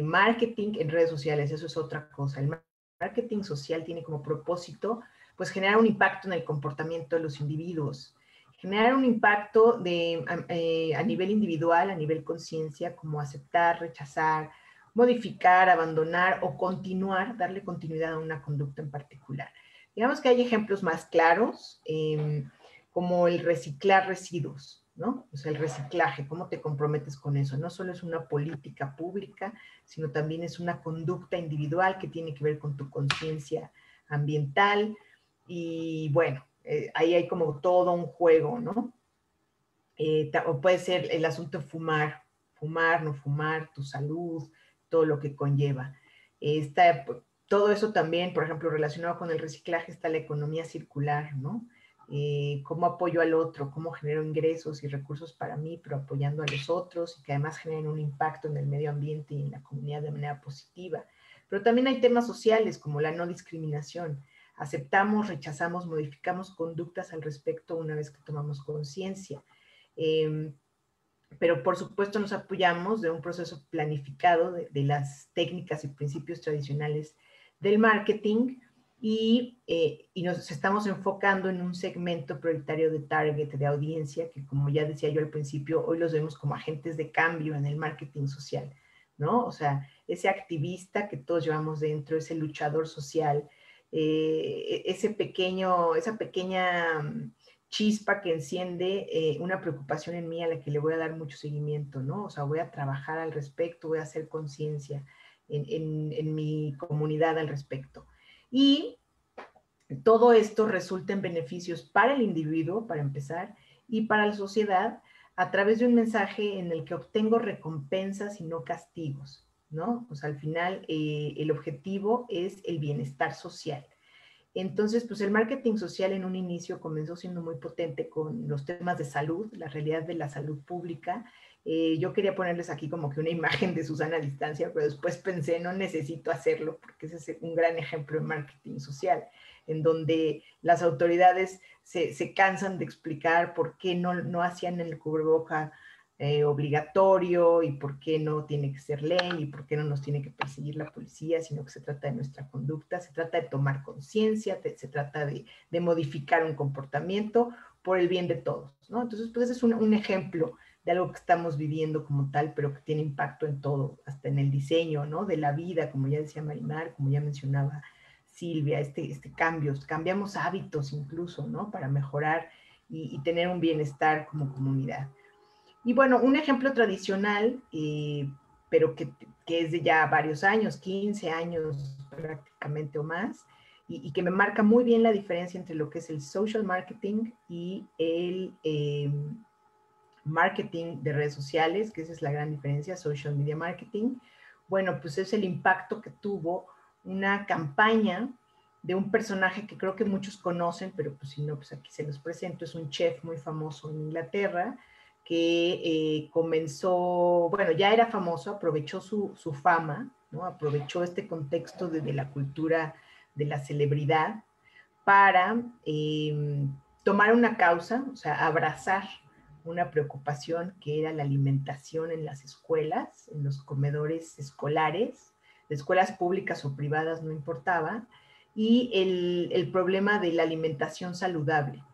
marketing en redes sociales, eso es otra cosa. El marketing social tiene como propósito, pues, generar un impacto en el comportamiento de los individuos, generar un impacto a nivel individual, a nivel conciencia, como aceptar, rechazar, modificar, abandonar o continuar, darle continuidad a una conducta en particular. Digamos que hay ejemplos más claros, como el reciclar residuos, ¿no? O sea, el reciclaje, ¿cómo te comprometes con eso? No solo es una política pública, sino también es una conducta individual que tiene que ver con tu conciencia ambiental. Y bueno, ahí hay como todo un juego, ¿no? O puede ser el asunto de fumar, no fumar, tu salud, todo lo que conlleva. Todo eso también, por ejemplo, relacionado con el reciclaje, está la economía circular, ¿no? Cómo apoyo al otro, cómo genero ingresos y recursos para mí, pero apoyando a los otros, y que además generen un impacto en el medio ambiente y en la comunidad de manera positiva. Pero también hay temas sociales como la no discriminación. Aceptamos, rechazamos, modificamos conductas al respecto una vez que tomamos conciencia. Pero por supuesto nos apoyamos de un proceso planificado de las técnicas y principios tradicionales del marketing, y nos estamos enfocando en un segmento prioritario de target, de audiencia, que, como ya decía yo al principio, hoy los vemos como agentes de cambio en el marketing social, ¿no? O sea, ese activista que todos llevamos dentro, ese luchador social, esa pequeña chispa que enciende una preocupación en mí a la que le voy a dar mucho seguimiento, ¿no? O sea, voy a trabajar al respecto, voy a hacer conciencia en mi comunidad al respecto. Y todo esto resulta en beneficios para el individuo, para empezar, y para la sociedad, a través de un mensaje en el que obtengo recompensas y no castigos, ¿no? O sea, al final el objetivo es el bienestar social. Entonces, pues el marketing social en un inicio comenzó siendo muy potente con los temas de salud, la realidad de la salud pública. Yo quería ponerles aquí como que una imagen de Susana a distancia, pero después pensé, no necesito hacerlo, porque ese es un gran ejemplo de marketing social, en donde las autoridades se cansan de explicar por qué no hacían el cubreboca obligatorio, y por qué no tiene que ser ley, y por qué no nos tiene que perseguir la policía, sino que se trata de nuestra conducta, se trata de tomar conciencia, se trata de modificar un comportamiento por el bien de todos, ¿no? Entonces, pues ese es un ejemplo de algo que estamos viviendo como tal, pero que tiene impacto en todo, hasta en el diseño, ¿no? De la vida, como ya decía Marimar, como ya mencionaba Silvia, cambiamos hábitos incluso, ¿no? Para mejorar y tener un bienestar como comunidad. Y bueno, un ejemplo tradicional, pero que es de ya varios años, 15 años prácticamente o más, y que me marca muy bien la diferencia entre lo que es el social marketing y el marketing de redes sociales, que esa es la gran diferencia, social media marketing. Bueno, pues es el impacto que tuvo una campaña de un personaje que creo que muchos conocen, pero pues si no, pues aquí se los presento. Es un chef muy famoso en Inglaterra, que comenzó, bueno, ya era famoso, aprovechó su fama, ¿no? Aprovechó este contexto de la cultura de la celebridad para tomar una causa, o sea, abrazar una preocupación que era la alimentación en las escuelas, en los comedores escolares, de escuelas públicas o privadas, no importaba, y el problema de la alimentación saludable.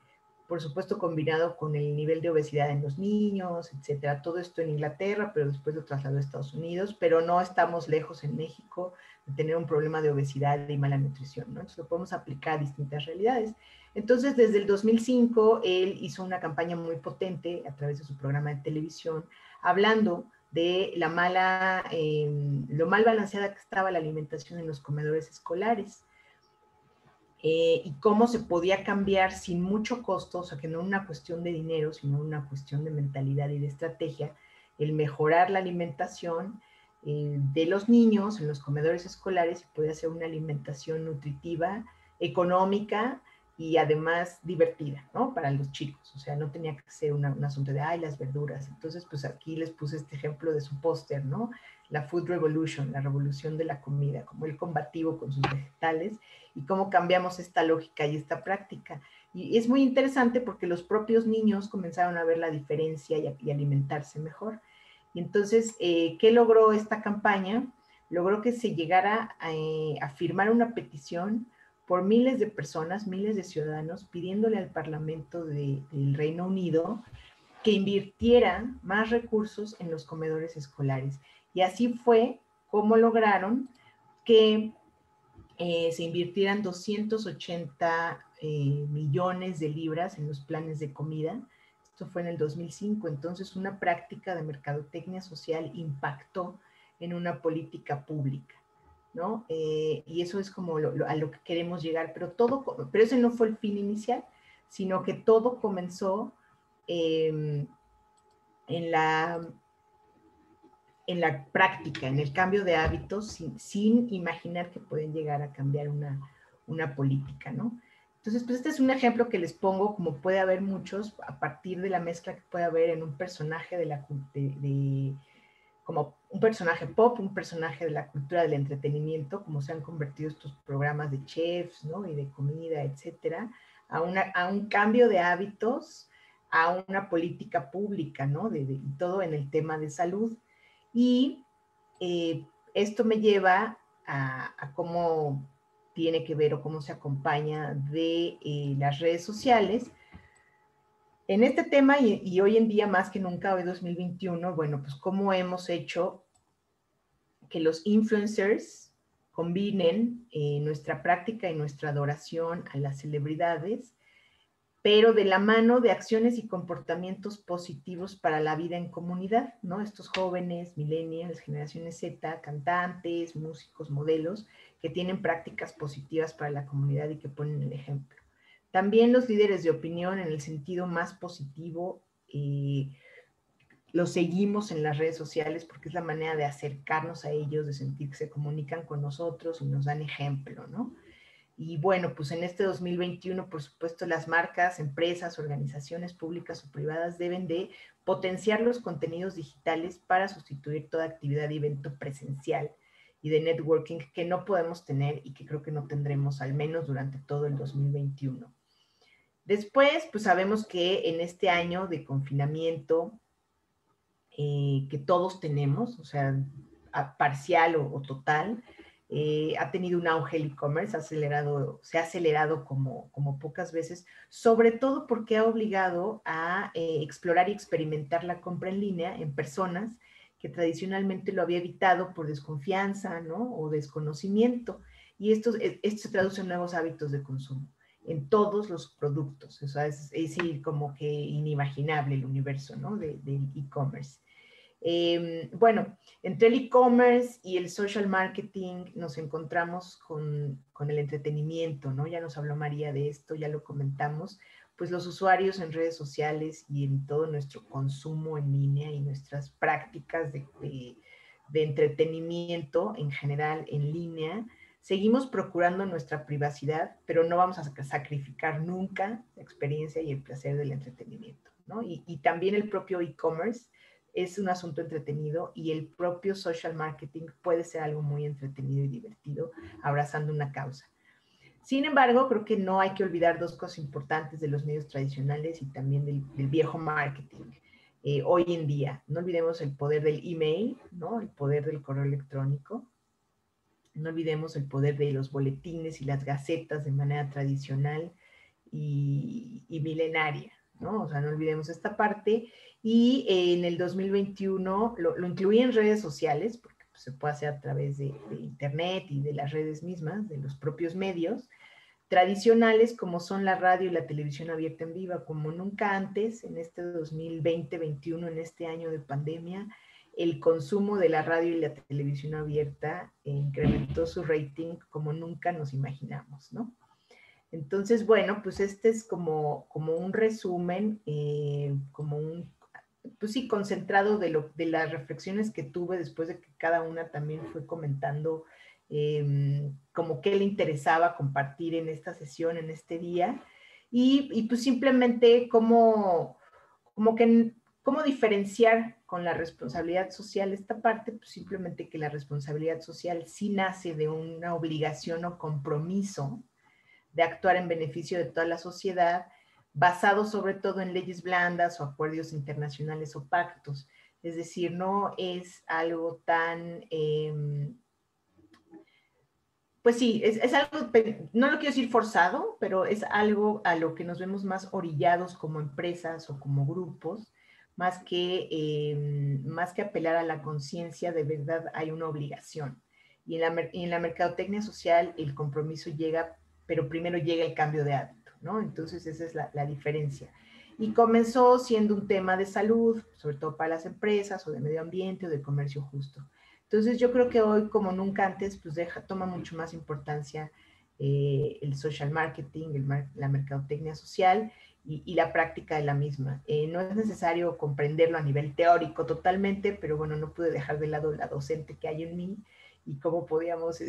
por supuesto combinado con el nivel de obesidad en los niños, etcétera. Todo esto en Inglaterra, pero después lo trasladó a Estados Unidos, pero no estamos lejos en México de tener un problema de obesidad y mala nutrición, ¿no? Entonces lo podemos aplicar a distintas realidades. Entonces, desde el 2005, él hizo una campaña muy potente a través de su programa de televisión, hablando de lo mal balanceada que estaba la alimentación en los comedores escolares. Y cómo se podía cambiar sin mucho costo, o sea, que no una cuestión de dinero, sino una cuestión de mentalidad y de estrategia, el mejorar la alimentación de los niños en los comedores escolares, y podía ser una alimentación nutritiva, económica y además divertida, ¿no? Para los chicos, o sea, no tenía que ser un asunto de, ay, las verduras. Entonces, pues aquí les puse este ejemplo de su póster, ¿no? La Food Revolution, la revolución de la comida, como el combativo con sus vegetales, y cómo cambiamos esta lógica y esta práctica. Y es muy interesante porque los propios niños comenzaron a ver la diferencia y alimentarse mejor. Y entonces, ¿qué logró esta campaña? Logró que se llegara a firmar una petición por miles de personas, miles de ciudadanos, pidiéndole al Parlamento del Reino Unido que invirtiera más recursos en los comedores escolares. Y así fue como lograron que se invirtieran 280 millones de libras en los planes de comida. Esto fue en el 2005. Entonces, una práctica de mercadotecnia social impactó en una política pública, ¿no? Y eso es como a lo que queremos llegar. Pero ese no fue el fin inicial, sino que todo comenzó en la práctica, en el cambio de hábitos, sin imaginar que pueden llegar a cambiar una política, ¿no? Entonces, pues este es un ejemplo que les pongo, como puede haber muchos, a partir de la mezcla que puede haber en un personaje como un personaje pop, un personaje de la cultura del entretenimiento, como se han convertido estos programas de chefs, ¿no? Y de comida, etcétera, a un cambio de hábitos, a una política pública, ¿no? Y todo en el tema de salud. Y esto me lleva a cómo tiene que ver o cómo se acompaña de las redes sociales. En este tema, y hoy en día más que nunca, hoy 2021, bueno, pues cómo hemos hecho que los influencers combinen nuestra práctica y nuestra adoración a las celebridades, pero de la mano de acciones y comportamientos positivos para la vida en comunidad, ¿no? Estos jóvenes, millennials, generaciones Z, cantantes, músicos, modelos, que tienen prácticas positivas para la comunidad y que ponen el ejemplo. También los líderes de opinión en el sentido más positivo, los seguimos en las redes sociales porque es la manera de acercarnos a ellos, de sentir que se comunican con nosotros y nos dan ejemplo, ¿no? Y bueno, pues en este 2021, por supuesto, las marcas, empresas, organizaciones públicas o privadas deben de potenciar los contenidos digitales para sustituir toda actividad de evento presencial y de networking que no podemos tener y que creo que no tendremos al menos durante todo el 2021. Después, pues sabemos que en este año de confinamiento que todos tenemos, o sea, parcial o total, ha tenido un auge el e-commerce, se ha acelerado como pocas veces, sobre todo porque ha obligado a explorar y experimentar la compra en línea en personas que tradicionalmente lo había evitado por desconfianza, ¿no? O desconocimiento. Y esto se traduce en nuevos hábitos de consumo en todos los productos. O sea, es como que inimaginable el universo, ¿no? Del e-commerce. Bueno, entre el e-commerce y el social marketing nos encontramos con el entretenimiento, ¿no? Ya nos habló María de esto, ya lo comentamos, pues los usuarios en redes sociales y en todo nuestro consumo en línea y nuestras prácticas de entretenimiento en general en línea, seguimos procurando nuestra privacidad, pero no vamos a sacrificar nunca la experiencia y el placer del entretenimiento, ¿no? Y también el propio e-commerce es un asunto entretenido y el propio social marketing puede ser algo muy entretenido y divertido, abrazando una causa. Sin embargo, creo que no hay que olvidar dos cosas importantes de los medios tradicionales y también del viejo marketing. Hoy en día, no olvidemos el poder del email, ¿no? El poder del correo electrónico. No olvidemos el poder de los boletines y las gacetas de manera tradicional. y milenaria, ¿no? O sea, no olvidemos esta parte. Y en el 2021 lo incluí en redes sociales, porque pues, se puede hacer a través de internet y de las redes mismas, de los propios medios tradicionales como son la radio y la televisión abierta en vivo, como nunca antes en este 2020-21, en este año de pandemia, el consumo de la radio y la televisión abierta incrementó su rating como nunca nos imaginamos, ¿no? Entonces, bueno, pues este es como un resumen, como un, pues sí, concentrado de las reflexiones que tuve después de que cada una también fue comentando como qué le interesaba compartir en esta sesión, en este día, y pues simplemente cómo diferenciar con la responsabilidad social esta parte, pues simplemente que la responsabilidad social sí nace de una obligación o compromiso de actuar en beneficio de toda la sociedad, basado sobre todo en leyes blandas o acuerdos internacionales o pactos. Es decir, no es algo tan... pues sí, es algo, no lo quiero decir forzado, pero es algo a lo que nos vemos más orillados como empresas o como grupos, más que apelar a la conciencia, de verdad hay una obligación. Y en la mercadotecnia social el compromiso llega, pero primero llega el cambio de hábito, ¿no? Entonces esa es la diferencia. Y comenzó siendo un tema de salud, sobre todo para las empresas, o de medio ambiente, o de comercio justo. Entonces yo creo que hoy, como nunca antes, pues toma mucho más importancia el social marketing, la mercadotecnia social y la práctica de la misma. No es necesario comprenderlo a nivel teórico totalmente, pero bueno, no pude dejar de lado la docente que hay en mí y cómo podíamos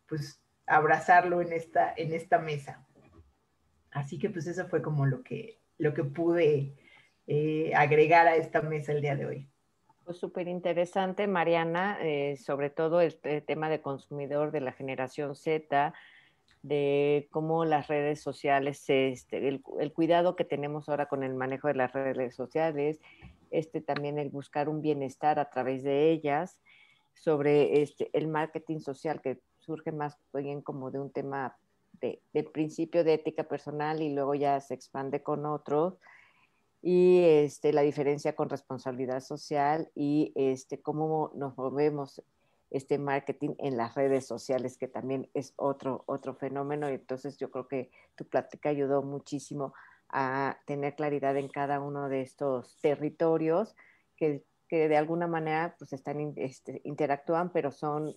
pues, abrazarlo en esta mesa. Así que pues eso fue como lo que pude agregar a esta mesa el día de hoy. Pues súper interesante, Mariana, sobre todo este tema de consumidor de la generación Z, de cómo las redes sociales, el cuidado que tenemos ahora con el manejo de las redes sociales, también el buscar un bienestar a través de ellas, sobre el marketing social que surge más bien como de un tema de principio de ética personal y luego ya se expande con otros, y la diferencia con responsabilidad social y cómo nos movemos marketing en las redes sociales, que también es otro fenómeno. Y entonces yo creo que tu plática ayudó muchísimo a tener claridad en cada uno de estos territorios que de alguna manera pues interactúan, pero son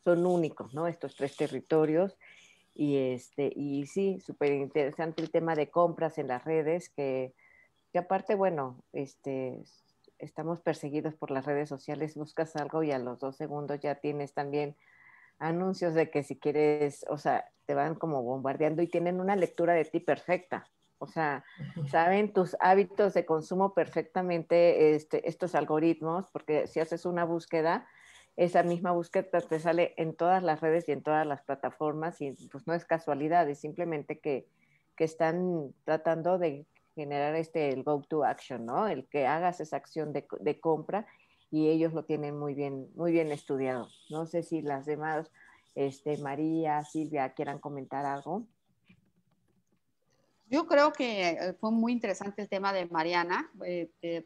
únicos, ¿no? Estos tres territorios. Y sí, súper interesante el tema de compras en las redes, que aparte, bueno, estamos perseguidos por las redes sociales, buscas algo y a los 2 segundos ya tienes también anuncios de que si quieres, o sea, te van como bombardeando y tienen una lectura de ti perfecta. O sea, saben tus hábitos de consumo perfectamente estos algoritmos, porque si haces una búsqueda, esa misma búsqueda te sale en todas las redes y en todas las plataformas, y pues no es casualidad, es simplemente que están tratando de generar el go to action, ¿no? El que hagas esa acción de compra, y ellos lo tienen muy bien estudiado. No sé si las demás, María, Silvia, quieran comentar algo. Yo creo que fue muy interesante el tema de Mariana,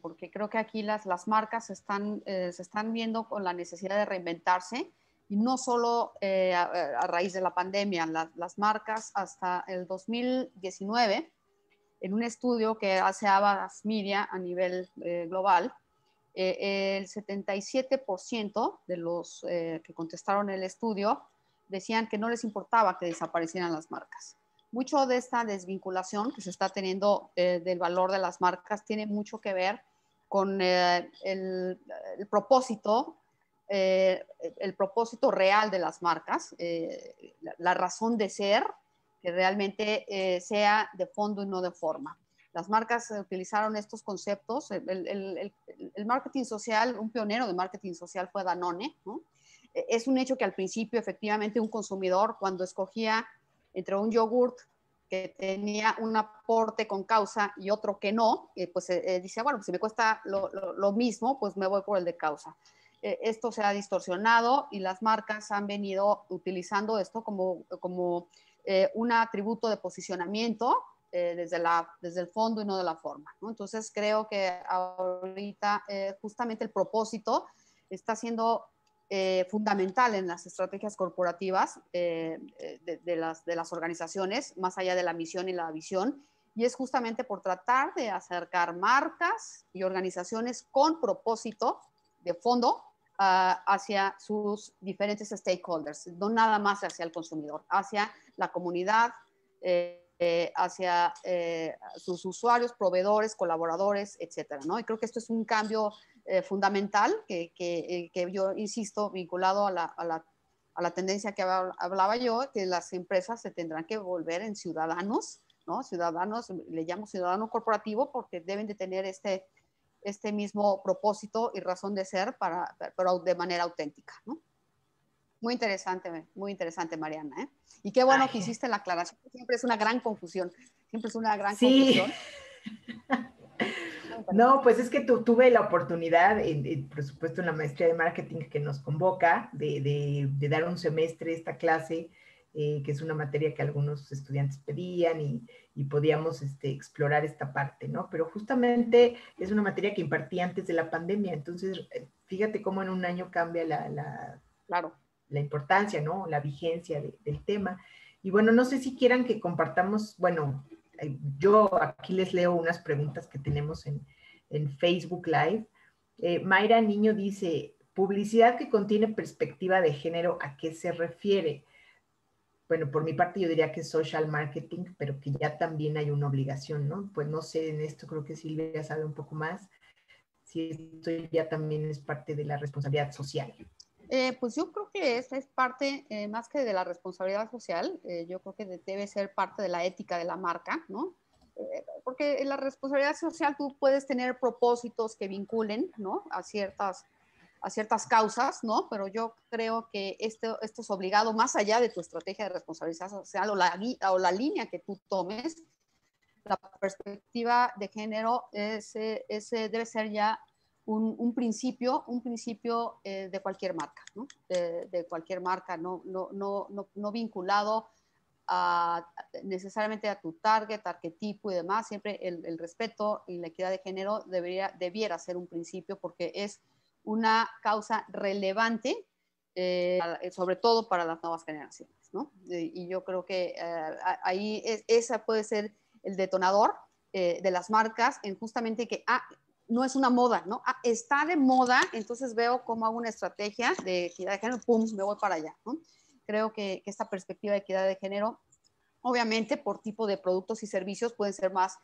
porque creo que aquí las marcas se están viendo con la necesidad de reinventarse, y no solo a raíz de la pandemia. Las marcas hasta el 2019, en un estudio que hace Havas Media a nivel global, el 77% de los que contestaron el estudio decían que no les importaba que desaparecieran las marcas. Mucho de esta desvinculación que se está teniendo del valor de las marcas tiene mucho que ver con el propósito, el propósito real de las marcas, la razón de ser, que realmente sea de fondo y no de forma. Las marcas utilizaron estos conceptos. El marketing social, un pionero de marketing social fue Danone, ¿no? Es un hecho que al principio, efectivamente, un consumidor, cuando escogía entre un yogurt que tenía un aporte con causa y otro que no, pues dice, bueno, pues si me cuesta lo mismo, pues me voy por el de causa. Esto se ha distorsionado y las marcas han venido utilizando esto como un atributo de posicionamiento desde el fondo y no de la forma, ¿no? Entonces creo que ahorita justamente el propósito está siendo fundamental en las estrategias corporativas de las organizaciones, más allá de la misión y la visión, y es justamente por tratar de acercar marcas y organizaciones con propósito de fondo hacia sus diferentes stakeholders, no nada más hacia el consumidor, hacia la comunidad, hacia sus usuarios, proveedores, colaboradores, etcétera, ¿no? Y creo que esto es un cambio fundamental que yo insisto, vinculado a la tendencia que hablaba yo, que las empresas se tendrán que volver en ciudadanos, ¿no? Ciudadanos, le llamo ciudadano corporativo porque deben de tener este mismo propósito y razón de ser, pero de manera auténtica, ¿no? Muy interesante, Mariana, ¿eh? Y qué bueno que hiciste la aclaración. Siempre es una gran confusión. Siempre es una gran confusión. No, pues es que tuve la oportunidad, por supuesto, en la maestría de marketing que nos convoca, de dar un semestre esta clase, que es una materia que algunos estudiantes pedían y podíamos explorar esta parte, ¿no? Pero justamente es una materia que impartí antes de la pandemia, entonces fíjate cómo en un año cambia claro, la importancia, ¿no? La vigencia del tema. Y bueno, no sé si quieran que compartamos, bueno, yo aquí les leo unas preguntas que tenemos en Facebook Live. Mayra Niño dice, publicidad que contiene perspectiva de género, ¿a qué se refiere? Bueno, por mi parte yo diría que es social marketing, pero que ya también hay una obligación, ¿no? Pues no sé, en esto creo que Silvia sabe un poco más, si esto ya también es parte de la responsabilidad social. Pues yo creo que esta es parte, más que de la responsabilidad social, yo creo que debe ser parte de la ética de la marca, ¿no? Porque en la responsabilidad social tú puedes tener propósitos que vinculen, ¿no? a ciertas causas, ¿no? Pero yo creo que esto es obligado, más allá de tu estrategia de responsabilidad social o la línea que tú tomes, la perspectiva de género debe ser ya un principio de cualquier marca, ¿no? De cualquier marca, no vinculado necesariamente a tu target, arquetipo y demás. Siempre el respeto y la equidad de género debiera ser un principio porque es una causa relevante, sobre todo para las nuevas generaciones, ¿no? Y yo creo que ahí esa puede ser el detonador de las marcas en justamente que no es una moda, ¿no? Está de moda, entonces veo como hago una estrategia de equidad de género, pum, me voy para allá, ¿no? Creo que esta perspectiva de equidad de género, obviamente por tipo de productos y servicios pueden ser más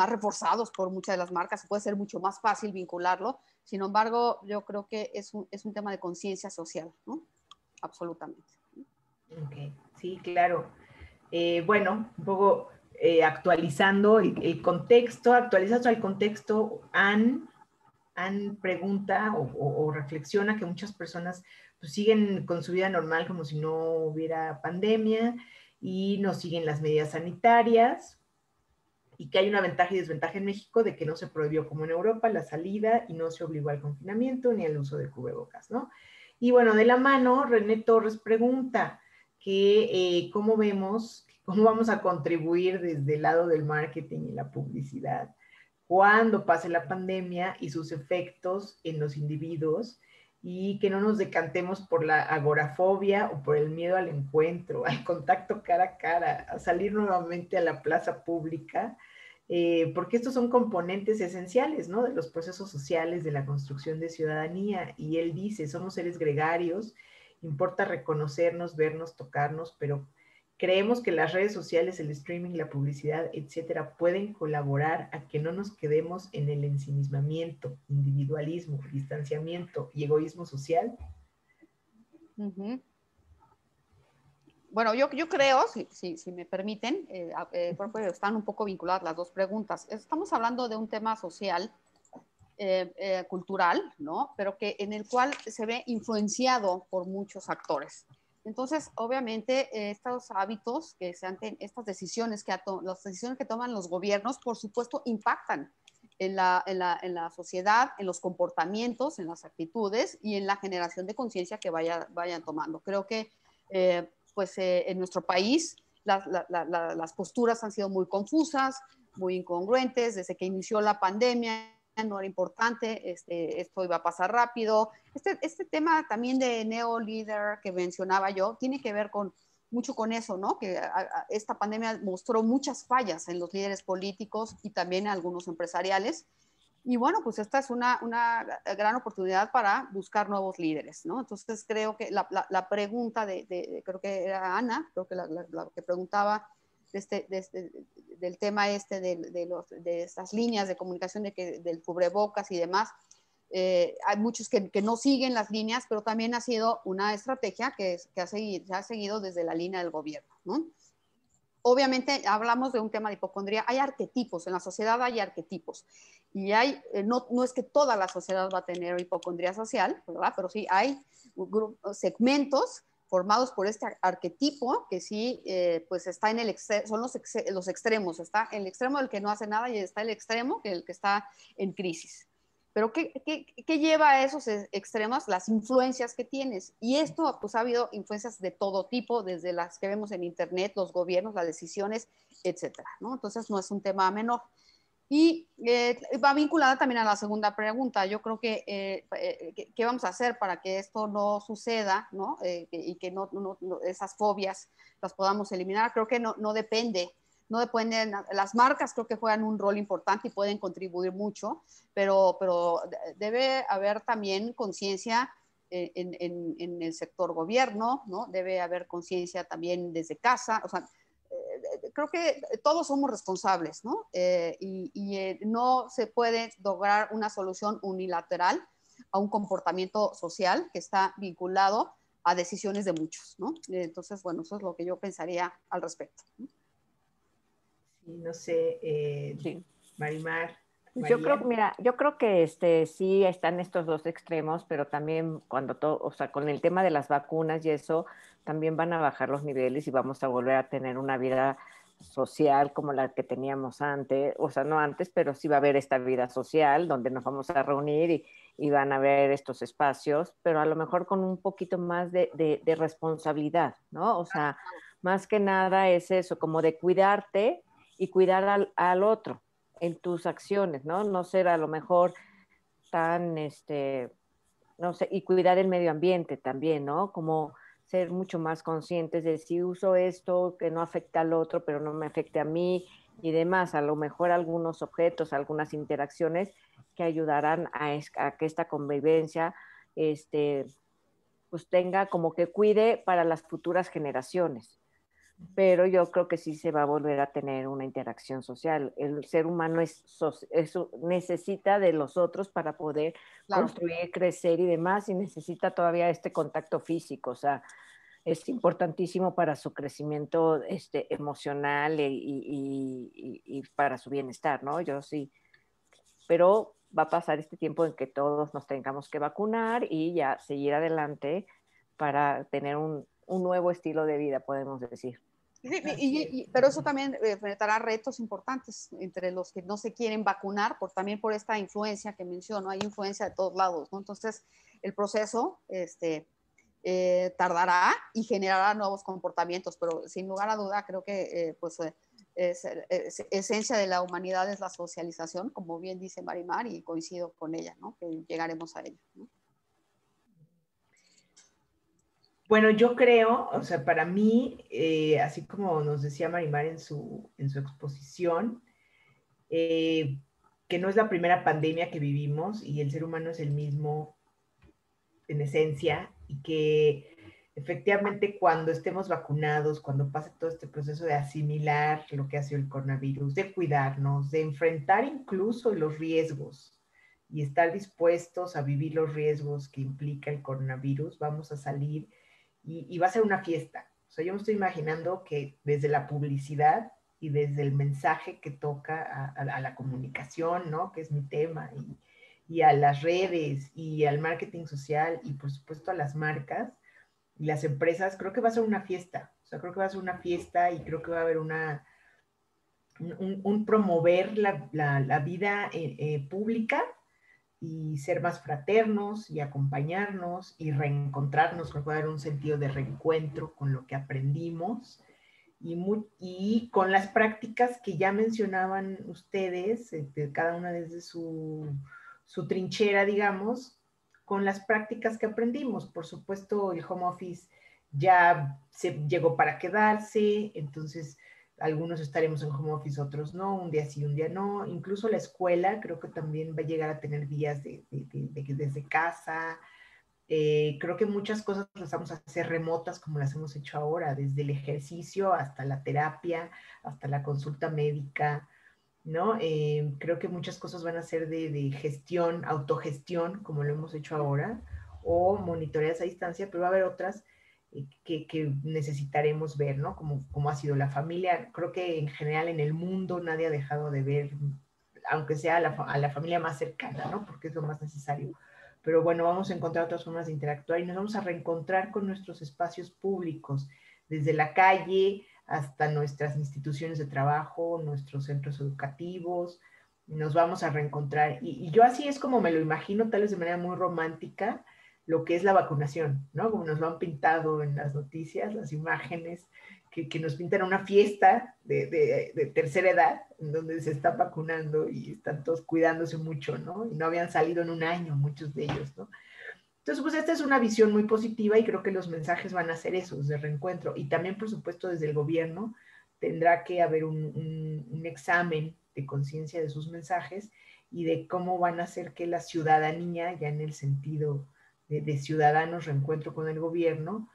reforzados por muchas de las marcas, puede ser mucho más fácil vincularlo. Sin embargo, yo creo que es un tema de conciencia social, ¿no? Absolutamente. Ok, sí, claro. Bueno, un poco actualizando el contexto, actualizando el contexto, Anne pregunta o reflexiona que muchas personas pues, siguen con su vida normal como si no hubiera pandemia y no siguen las medidas sanitarias y que hay una ventaja y desventaja en México de que no se prohibió como en Europa la salida y no se obligó al confinamiento ni al uso de cubrebocas, ¿no? Y bueno, de la mano, René Torres pregunta que cómo vamos a contribuir desde el lado del marketing y la publicidad cuando pase la pandemia y sus efectos en los individuos y que no nos decantemos por la agorafobia o por el miedo al encuentro, al contacto cara a cara, a salir nuevamente a la plaza pública, porque estos son componentes esenciales, ¿no? De los procesos sociales, de la construcción de ciudadanía. Y él dice, somos seres gregarios, importa reconocernos, vernos, tocarnos, pero creemos que las redes sociales, el streaming, la publicidad, etcétera, pueden colaborar a que no nos quedemos en el ensimismamiento, individualismo, distanciamiento y egoísmo social. Uh-huh. Bueno, yo creo, si me permiten, creo que están un poco vinculadas las dos preguntas. Estamos hablando de un tema social, cultural, ¿no? Pero en el cual se ve influenciado por muchos actores. Entonces, obviamente, estos hábitos, estas decisiones las decisiones que toman los gobiernos, por supuesto, impactan en la sociedad, en los comportamientos, en las actitudes y en la generación de conciencia que vayan tomando. Creo que, en nuestro país, las posturas han sido muy confusas, muy incongruentes. Desde que inició la pandemia no era importante, esto iba a pasar rápido. Este tema también de neolíder que mencionaba yo tiene que ver mucho con eso, ¿no? Que esta pandemia mostró muchas fallas en los líderes políticos y también en algunos empresariales. Y bueno, pues esta es una gran oportunidad para buscar nuevos líderes, ¿no? Entonces creo que la pregunta creo que era Ana, creo que la que preguntaba del tema de estas líneas de comunicación del cubrebocas y demás. Hay muchos que no siguen las líneas, pero también ha sido una estrategia que se ha seguido desde la línea del gobierno, ¿no? Obviamente hablamos de un tema de hipocondría, hay arquetipos, en la sociedad hay arquetipos, y no es que toda la sociedad va a tener hipocondría social, ¿verdad? Pero sí hay segmentos formados por este arquetipo que sí, pues está son los extremos, está el extremo del que no hace nada y está el extremo el que está en crisis. Pero ¿qué lleva a esos extremos? Las influencias que tienes. Y esto, pues ha habido influencias de todo tipo, desde las que vemos en Internet, los gobiernos, las decisiones, etcétera, ¿no? Entonces no es un tema menor. Y va vinculada también a la segunda pregunta. Yo creo que ¿qué vamos a hacer para que esto no suceda, ¿no? Y que esas fobias las podamos eliminar? Creo que no depende. No dependen, las marcas creo que juegan un rol importante y pueden contribuir mucho, pero debe haber también conciencia en el sector gobierno, ¿no? Debe haber conciencia también desde casa, o sea, creo que todos somos responsables, ¿no? No se puede lograr una solución unilateral a un comportamiento social que está vinculado a decisiones de muchos, ¿no? Entonces, bueno, eso es lo que yo pensaría al respecto, ¿no? No sé, sí. Marimar. Yo creo que sí están estos dos extremos, pero también o sea, con el tema de las vacunas y eso, también van a bajar los niveles y vamos a volver a tener una vida social como la que teníamos antes, o sea, no antes, pero sí va a haber esta vida social donde nos vamos a reunir y van a haber estos espacios, pero a lo mejor con un poquito más de responsabilidad, ¿no? O sea, más que nada es eso, como de cuidarte y cuidar al otro en tus acciones, ¿no? No ser a lo mejor tan, no sé, y cuidar el medio ambiente también, ¿no? Como ser mucho más conscientes de si uso esto que no afecta al otro, pero no me afecte a mí y demás. A lo mejor algunos objetos, algunas interacciones que ayudarán a que esta convivencia, pues tenga como que cuide para las futuras generaciones. Pero yo creo que sí se va a volver a tener una interacción social. El ser humano necesita de los otros para poder construir, crecer y demás, y necesita todavía este contacto físico, o sea, es importantísimo para su crecimiento emocional y para su bienestar, ¿no? Yo sí, pero va a pasar este tiempo en que todos nos tengamos que vacunar y ya seguir adelante para tener un nuevo estilo de vida, podemos decir. Pero eso también enfrentará retos importantes entre los que no se quieren vacunar, también por esta influencia que menciono, hay influencia de todos lados, ¿no? Entonces, el proceso tardará y generará nuevos comportamientos, pero sin lugar a duda creo que esencia de la humanidad es la socialización, como bien dice Marimar, y coincido con ella, ¿no? Que llegaremos a ello, ¿no? Bueno, yo creo, o sea, para mí, así como nos decía Marimar en su exposición, que no es la primera pandemia que vivimos y el ser humano es el mismo en esencia y que efectivamente cuando estemos vacunados, cuando pase todo este proceso de asimilar lo que ha sido el coronavirus, de cuidarnos, de enfrentar incluso los riesgos y estar dispuestos a vivir los riesgos que implica el coronavirus, vamos a salir y va a ser una fiesta. O sea, yo me estoy imaginando que desde la publicidad y desde el mensaje que toca a la comunicación, ¿no? Que es mi tema, y a las redes y al marketing social y por supuesto a las marcas y las empresas, creo que va a ser una fiesta. O sea, creo que va a ser una fiesta y creo que va a haber un promover la vida pública y ser más fraternos y acompañarnos y reencontrarnos, creo que va a haber un sentido de reencuentro con lo que aprendimos y con las prácticas que ya mencionaban ustedes, cada una desde su trinchera, digamos, con las prácticas que aprendimos. Por supuesto, el home office ya se llegó para quedarse, entonces algunos estaremos en home office, otros no, un día sí, un día no. Incluso la escuela creo que también va a llegar a tener días desde casa. Creo que muchas cosas las vamos a hacer remotas como las hemos hecho ahora, desde el ejercicio hasta la terapia, hasta la consulta médica, ¿no? Creo que muchas cosas van a ser de gestión, autogestión, como lo hemos hecho ahora, o monitoreas a distancia, pero va a haber otras que necesitaremos ver, ¿no? Como ha sido la familia. Creo que en general en el mundo nadie ha dejado de ver, aunque sea a la familia más cercana, ¿no? Porque es lo más necesario. Pero bueno, vamos a encontrar otras formas de interactuar y nos vamos a reencontrar con nuestros espacios públicos, desde la calle hasta nuestras instituciones de trabajo, nuestros centros educativos, nos vamos a reencontrar. Y yo así es como me lo imagino, tal vez de manera muy romántica, lo que es la vacunación, ¿no? Como nos lo han pintado en las noticias, las imágenes, que nos pintan una fiesta de tercera edad, en donde se está vacunando y están todos cuidándose mucho, ¿no? Y no habían salido en un año muchos de ellos, ¿no? Entonces, pues esta es una visión muy positiva y creo que los mensajes van a ser esos, de reencuentro. Y también, por supuesto, desde el gobierno tendrá que haber un examen de conciencia de sus mensajes y de cómo van a hacer que la ciudadanía, ya en el sentido de ciudadanos, reencuentro con el gobierno,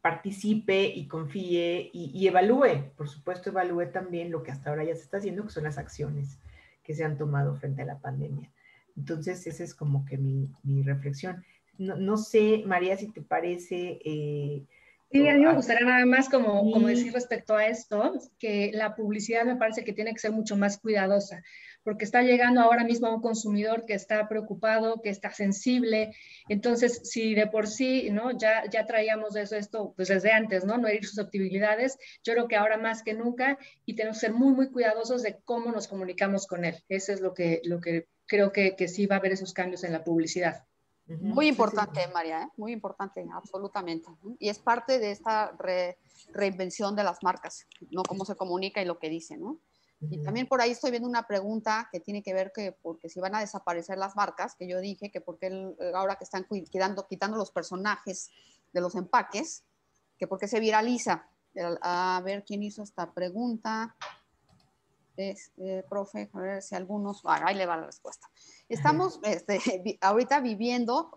participe y confíe y evalúe, por supuesto, evalúe también lo que hasta ahora ya se está haciendo, que son las acciones que se han tomado frente a la pandemia. Entonces, esa es como que mi reflexión. No sé, María, si te parece... Sí, a mí me gustaría nada más como y, decir respecto a esto, que la publicidad me parece que tiene que ser mucho más cuidadosa, porque está llegando ahora mismo a un consumidor que está preocupado, que está sensible. Entonces, si de por sí, ¿no? Ya traíamos esto pues desde antes, ¿no? No herir susceptibilidades, yo creo que ahora más que nunca y tenemos que ser muy, muy cuidadosos de cómo nos comunicamos con él. Eso es lo que creo que sí va a haber esos cambios en la publicidad. Muy sí, sí. importante, María, ¿eh? Muy importante, absolutamente. Y es parte de esta reinvención de las marcas, ¿no? Cómo se comunica y lo que dice, ¿no? Y también por ahí estoy viendo una pregunta que tiene que ver que porque si van a desaparecer las marcas, que yo dije que porque ahora que están quitando los personajes de los empaques, que porque se viraliza. A ver quién hizo esta pregunta. Profe, a ver si algunos, ahí le va la respuesta. Estamos ahorita viviendo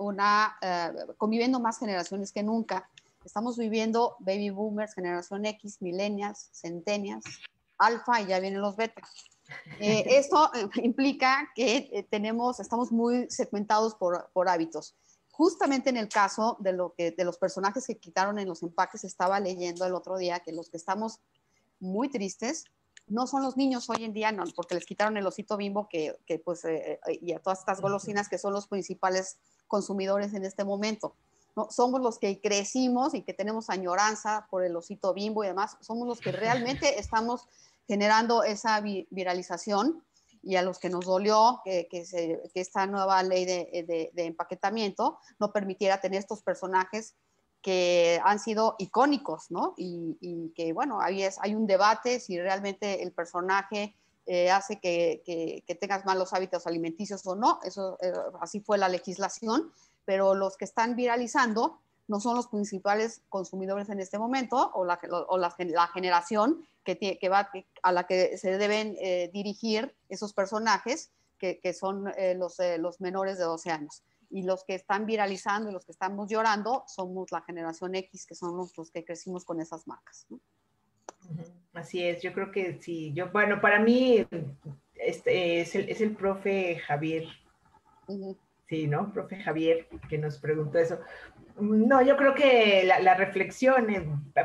conviviendo más generaciones que nunca. Estamos viviendo baby boomers, generación X, millennials, centennials, alfa y ya vienen los beta. Esto implica que estamos muy segmentados por hábitos. Justamente en el caso de los personajes que quitaron en los empaques, estaba leyendo el otro día que los que estamos muy tristes no son los niños hoy en día, no, porque les quitaron el osito Bimbo y a todas estas golosinas que son los principales consumidores en este momento. ¿No? Somos los que crecimos y que tenemos añoranza por el osito Bimbo y demás, somos los que realmente estamos generando esa viralización y a los que nos dolió que esta nueva ley de empaquetamiento no permitiera tener estos personajes que han sido icónicos, ¿no? Y que, bueno, hay un debate si realmente el personaje hace que tengas malos hábitos alimenticios o no. Eso así fue la legislación, pero los que están viralizando no son los principales consumidores en este momento o la generación a la que se deben dirigir esos personajes que son los menores de 12 años. Y los que están viralizando y los que estamos llorando somos la generación X, que son los que crecimos con esas marcas, ¿no? Así es, yo creo que sí. Bueno, para mí es el profe Javier. Sí, ¿no? Profe Javier, que nos preguntó eso. No, yo creo que la reflexión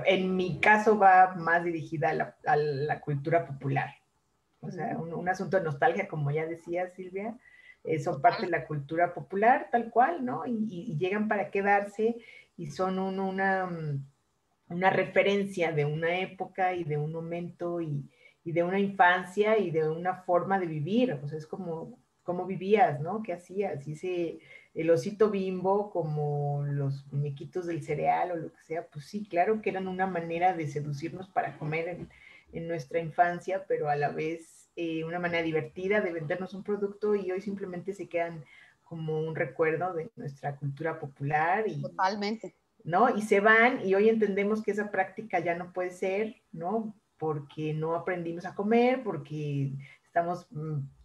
en mi caso va más dirigida a la cultura popular. O sea, un asunto de nostalgia, como ya decía Silvia, son parte de la cultura popular, tal cual, ¿no? Y llegan para quedarse y son una referencia de una época y de un momento y de una infancia y de una forma de vivir. O sea, es como cómo vivías, ¿no? ¿Qué hacías? El osito Bimbo, como los muñequitos del cereal o lo que sea, pues sí, claro que eran una manera de seducirnos para comer en nuestra infancia, pero a la vez una manera divertida de vendernos un producto, y hoy simplemente se quedan como un recuerdo de nuestra cultura popular Totalmente. ¿no? Y se van, y hoy entendemos que esa práctica ya no puede ser, ¿no? Porque no aprendimos a comer, porque estamos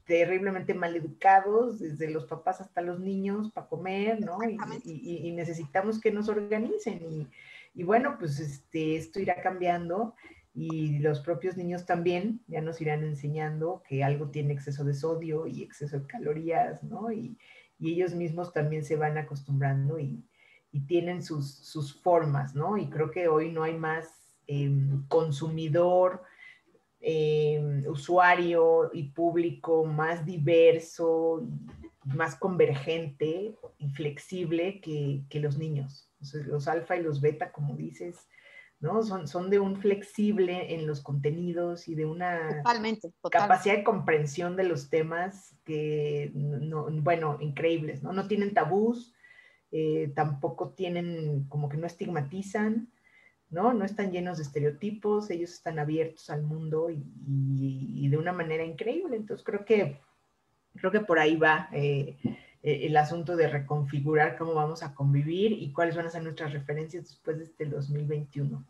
terriblemente mal educados, desde los papás hasta los niños, para comer, ¿no? Y necesitamos que nos organicen. Y bueno, pues esto irá cambiando, y los propios niños también ya nos irán enseñando que algo tiene exceso de sodio y exceso de calorías, ¿no? Y ellos mismos también se van acostumbrando y tienen sus formas, ¿no? Y creo que hoy no hay más consumidor, usuario y público más diverso, más convergente y flexible que los niños. Entonces, los alfa y los beta, como dices, ¿no? Son de un flexible en los contenidos y de una capacidad de comprensión de los temas que, no, bueno, increíbles, ¿no? No tienen tabús, tampoco tienen, como que no estigmatizan, ¿no? No están llenos de estereotipos, ellos están abiertos al mundo y de una manera increíble. Entonces creo que por ahí va el asunto de reconfigurar cómo vamos a convivir y cuáles van a ser nuestras referencias después de este 2021.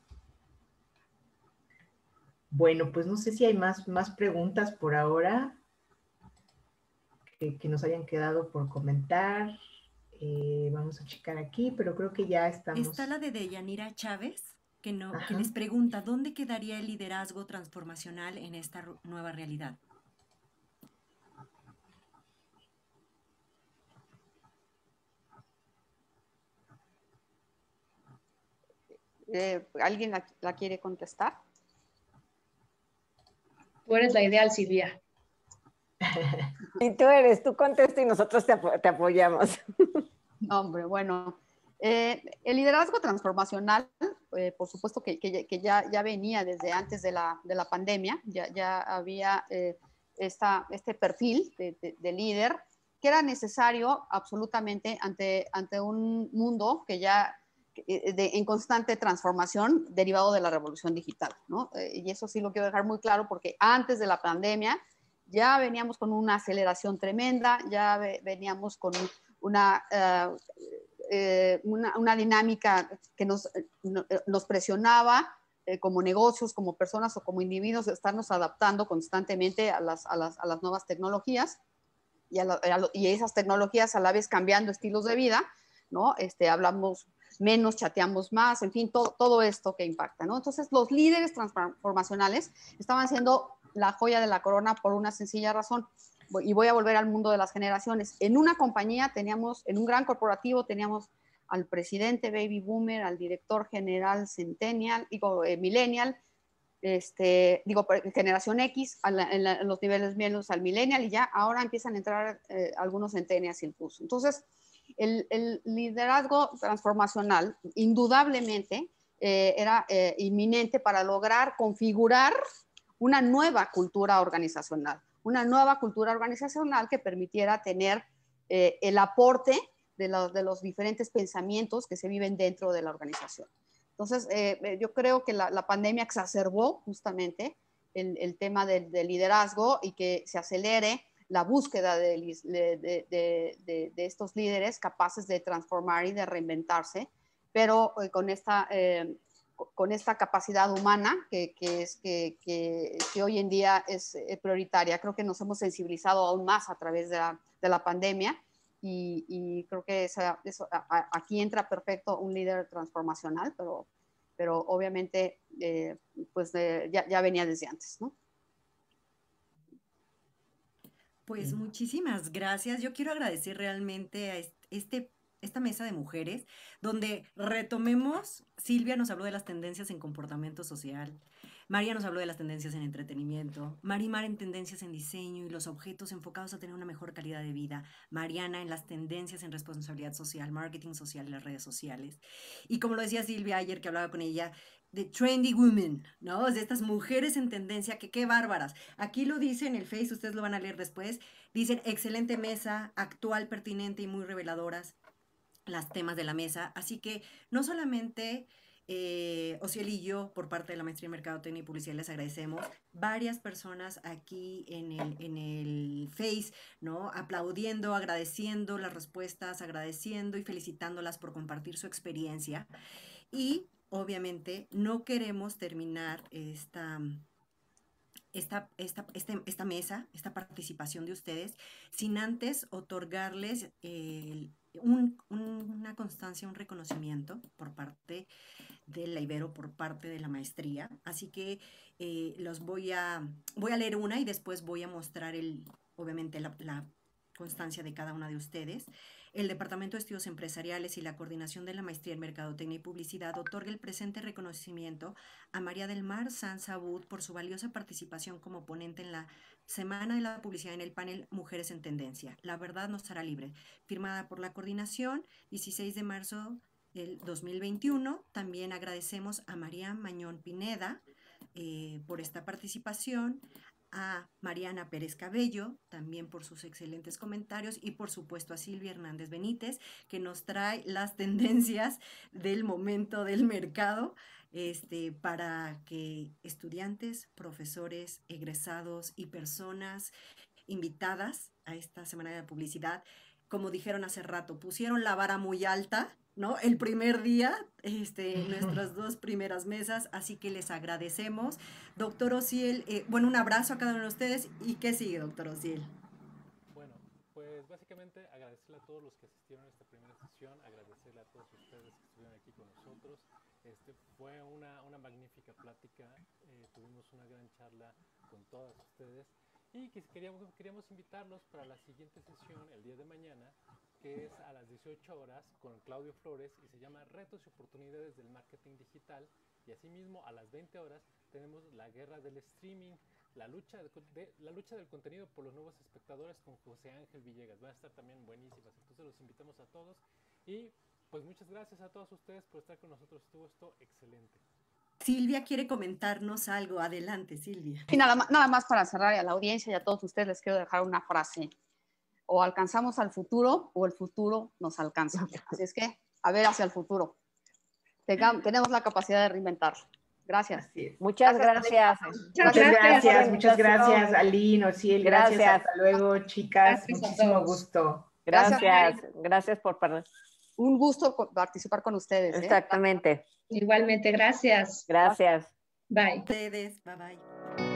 Bueno, pues no sé si hay más preguntas por ahora que nos hayan quedado por comentar. Vamos a checar aquí, pero creo que ya estamos. Está la de Deyanira Chávez, que les pregunta, ¿dónde quedaría el liderazgo transformacional en esta nueva realidad? ¿Alguien la quiere contestar? Tú eres la ideal, Silvia. Y tú contesta y nosotros te apoyamos. Hombre, bueno, el liderazgo transformacional, por supuesto que ya venía desde antes de la pandemia, ya había este perfil de líder que era necesario absolutamente ante un mundo que ya en constante transformación derivado de la revolución digital, ¿no? Y eso sí lo quiero dejar muy claro porque antes de la pandemia ya veníamos con una aceleración tremenda, ya veníamos con una dinámica que nos presionaba como negocios, como personas o como individuos, estarnos adaptando constantemente a las nuevas tecnologías y esas tecnologías a la vez cambiando estilos de vida, ¿no? Hablamos menos, chateamos más, en fin, todo esto que impacta, ¿no? Entonces, los líderes transformacionales estaban siendo la joya de la corona por una sencilla razón. Y voy a volver al mundo de las generaciones. En una compañía en un gran corporativo teníamos al presidente Baby Boomer, al director general Centennial, Millennial, generación X, en los niveles menos al Millennial, y ya ahora empiezan a entrar algunos Centennials incluso. Entonces, el liderazgo transformacional indudablemente era inminente para lograr configurar una nueva cultura organizacional que permitiera tener el aporte de los diferentes pensamientos que se viven dentro de la organización. Entonces, yo creo que la pandemia exacerbó justamente el tema del liderazgo y que se acelere la búsqueda de estos líderes capaces de transformar y de reinventarse, pero con esta capacidad humana que hoy en día es prioritaria. Creo que nos hemos sensibilizado aún más a través de la pandemia y creo que aquí entra perfecto un líder transformacional, pero obviamente ya venía desde antes, ¿no? Pues muchísimas gracias. Yo quiero agradecer realmente a esta mesa de mujeres, donde retomemos, Silvia nos habló de las tendencias en comportamiento social, María nos habló de las tendencias en entretenimiento, Marimar en tendencias en diseño y los objetos enfocados a tener una mejor calidad de vida, Mariana en las tendencias en responsabilidad social, marketing social y las redes sociales. Y como lo decía Silvia ayer que hablaba con ella, de trendy women, ¿no? De estas mujeres en tendencia, que qué bárbaras. Aquí lo dice en el Face, ustedes lo van a leer después. Dicen, excelente mesa, actual, pertinente y muy reveladoras las temas de la mesa. Así que no solamente Osiel y yo, por parte de la Maestría en Mercadotecnia y Publicidad, les agradecemos. Varias personas aquí en el Face, ¿no? Aplaudiendo, agradeciendo las respuestas, agradeciendo y felicitándolas por compartir su experiencia. Y obviamente no queremos terminar esta mesa, esta participación de ustedes, sin antes otorgarles una constancia, un reconocimiento por parte de la Ibero, por parte de la maestría. Así que voy a leer una y después voy a mostrar obviamente la constancia de cada una de ustedes. El Departamento de Estudios Empresariales y la Coordinación de la Maestría en Mercadotecnia y Publicidad otorga el presente reconocimiento a María del Mar Sanz Abud por su valiosa participación como ponente en la Semana de la Publicidad en el panel Mujeres en Tendencia. La verdad nos hará libre. Firmada por la coordinación, 16 de marzo del 2021. También agradecemos a María Mañón Pineda por esta participación, a Mariana Pérez Cabello, también por sus excelentes comentarios, y por supuesto a Silvia Hernández Benítez, que nos trae las tendencias del momento del mercado, para que estudiantes, profesores, egresados y personas invitadas a esta Semana de la Publicidad, como dijeron hace rato, pusieron la vara muy alta, ¿no? El primer día, nuestras 2 primeras mesas, así que les agradecemos. Doctor Osiel, un abrazo a cada uno de ustedes. ¿Y qué sigue, doctor Osiel? Bueno, pues básicamente agradecerle a todos los que asistieron a esta primera sesión, agradecerle a todos ustedes que estuvieron aquí con nosotros. Fue una magnífica plática, tuvimos una gran charla con todas ustedes y queríamos invitarlos para la siguiente sesión el día de mañana, que es a las 18 horas con Claudio Flores y se llama Retos y Oportunidades del Marketing Digital, y asimismo a las 20 horas tenemos la guerra del streaming, la lucha del contenido por los nuevos espectadores con José Ángel Villegas. Van a estar también buenísimas, entonces los invitamos a todos y pues muchas gracias a todos ustedes por estar con nosotros, estuvo esto excelente. Silvia quiere comentarnos algo, adelante Silvia. Y nada más para cerrar, a la audiencia y a todos ustedes les quiero dejar una frase: o alcanzamos al futuro o el futuro nos alcanza. Así es que a ver hacia el futuro, tenemos la capacidad de reinventarlo. Gracias. Muchas gracias. Muchas gracias, Aline, Osiel, gracias. Hasta luego, chicas. Gracias, muchísimo gusto. Gracias por participar. Un gusto participar con ustedes. Exactamente. Igualmente, gracias. Gracias. Bye. Ustedes, bye bye.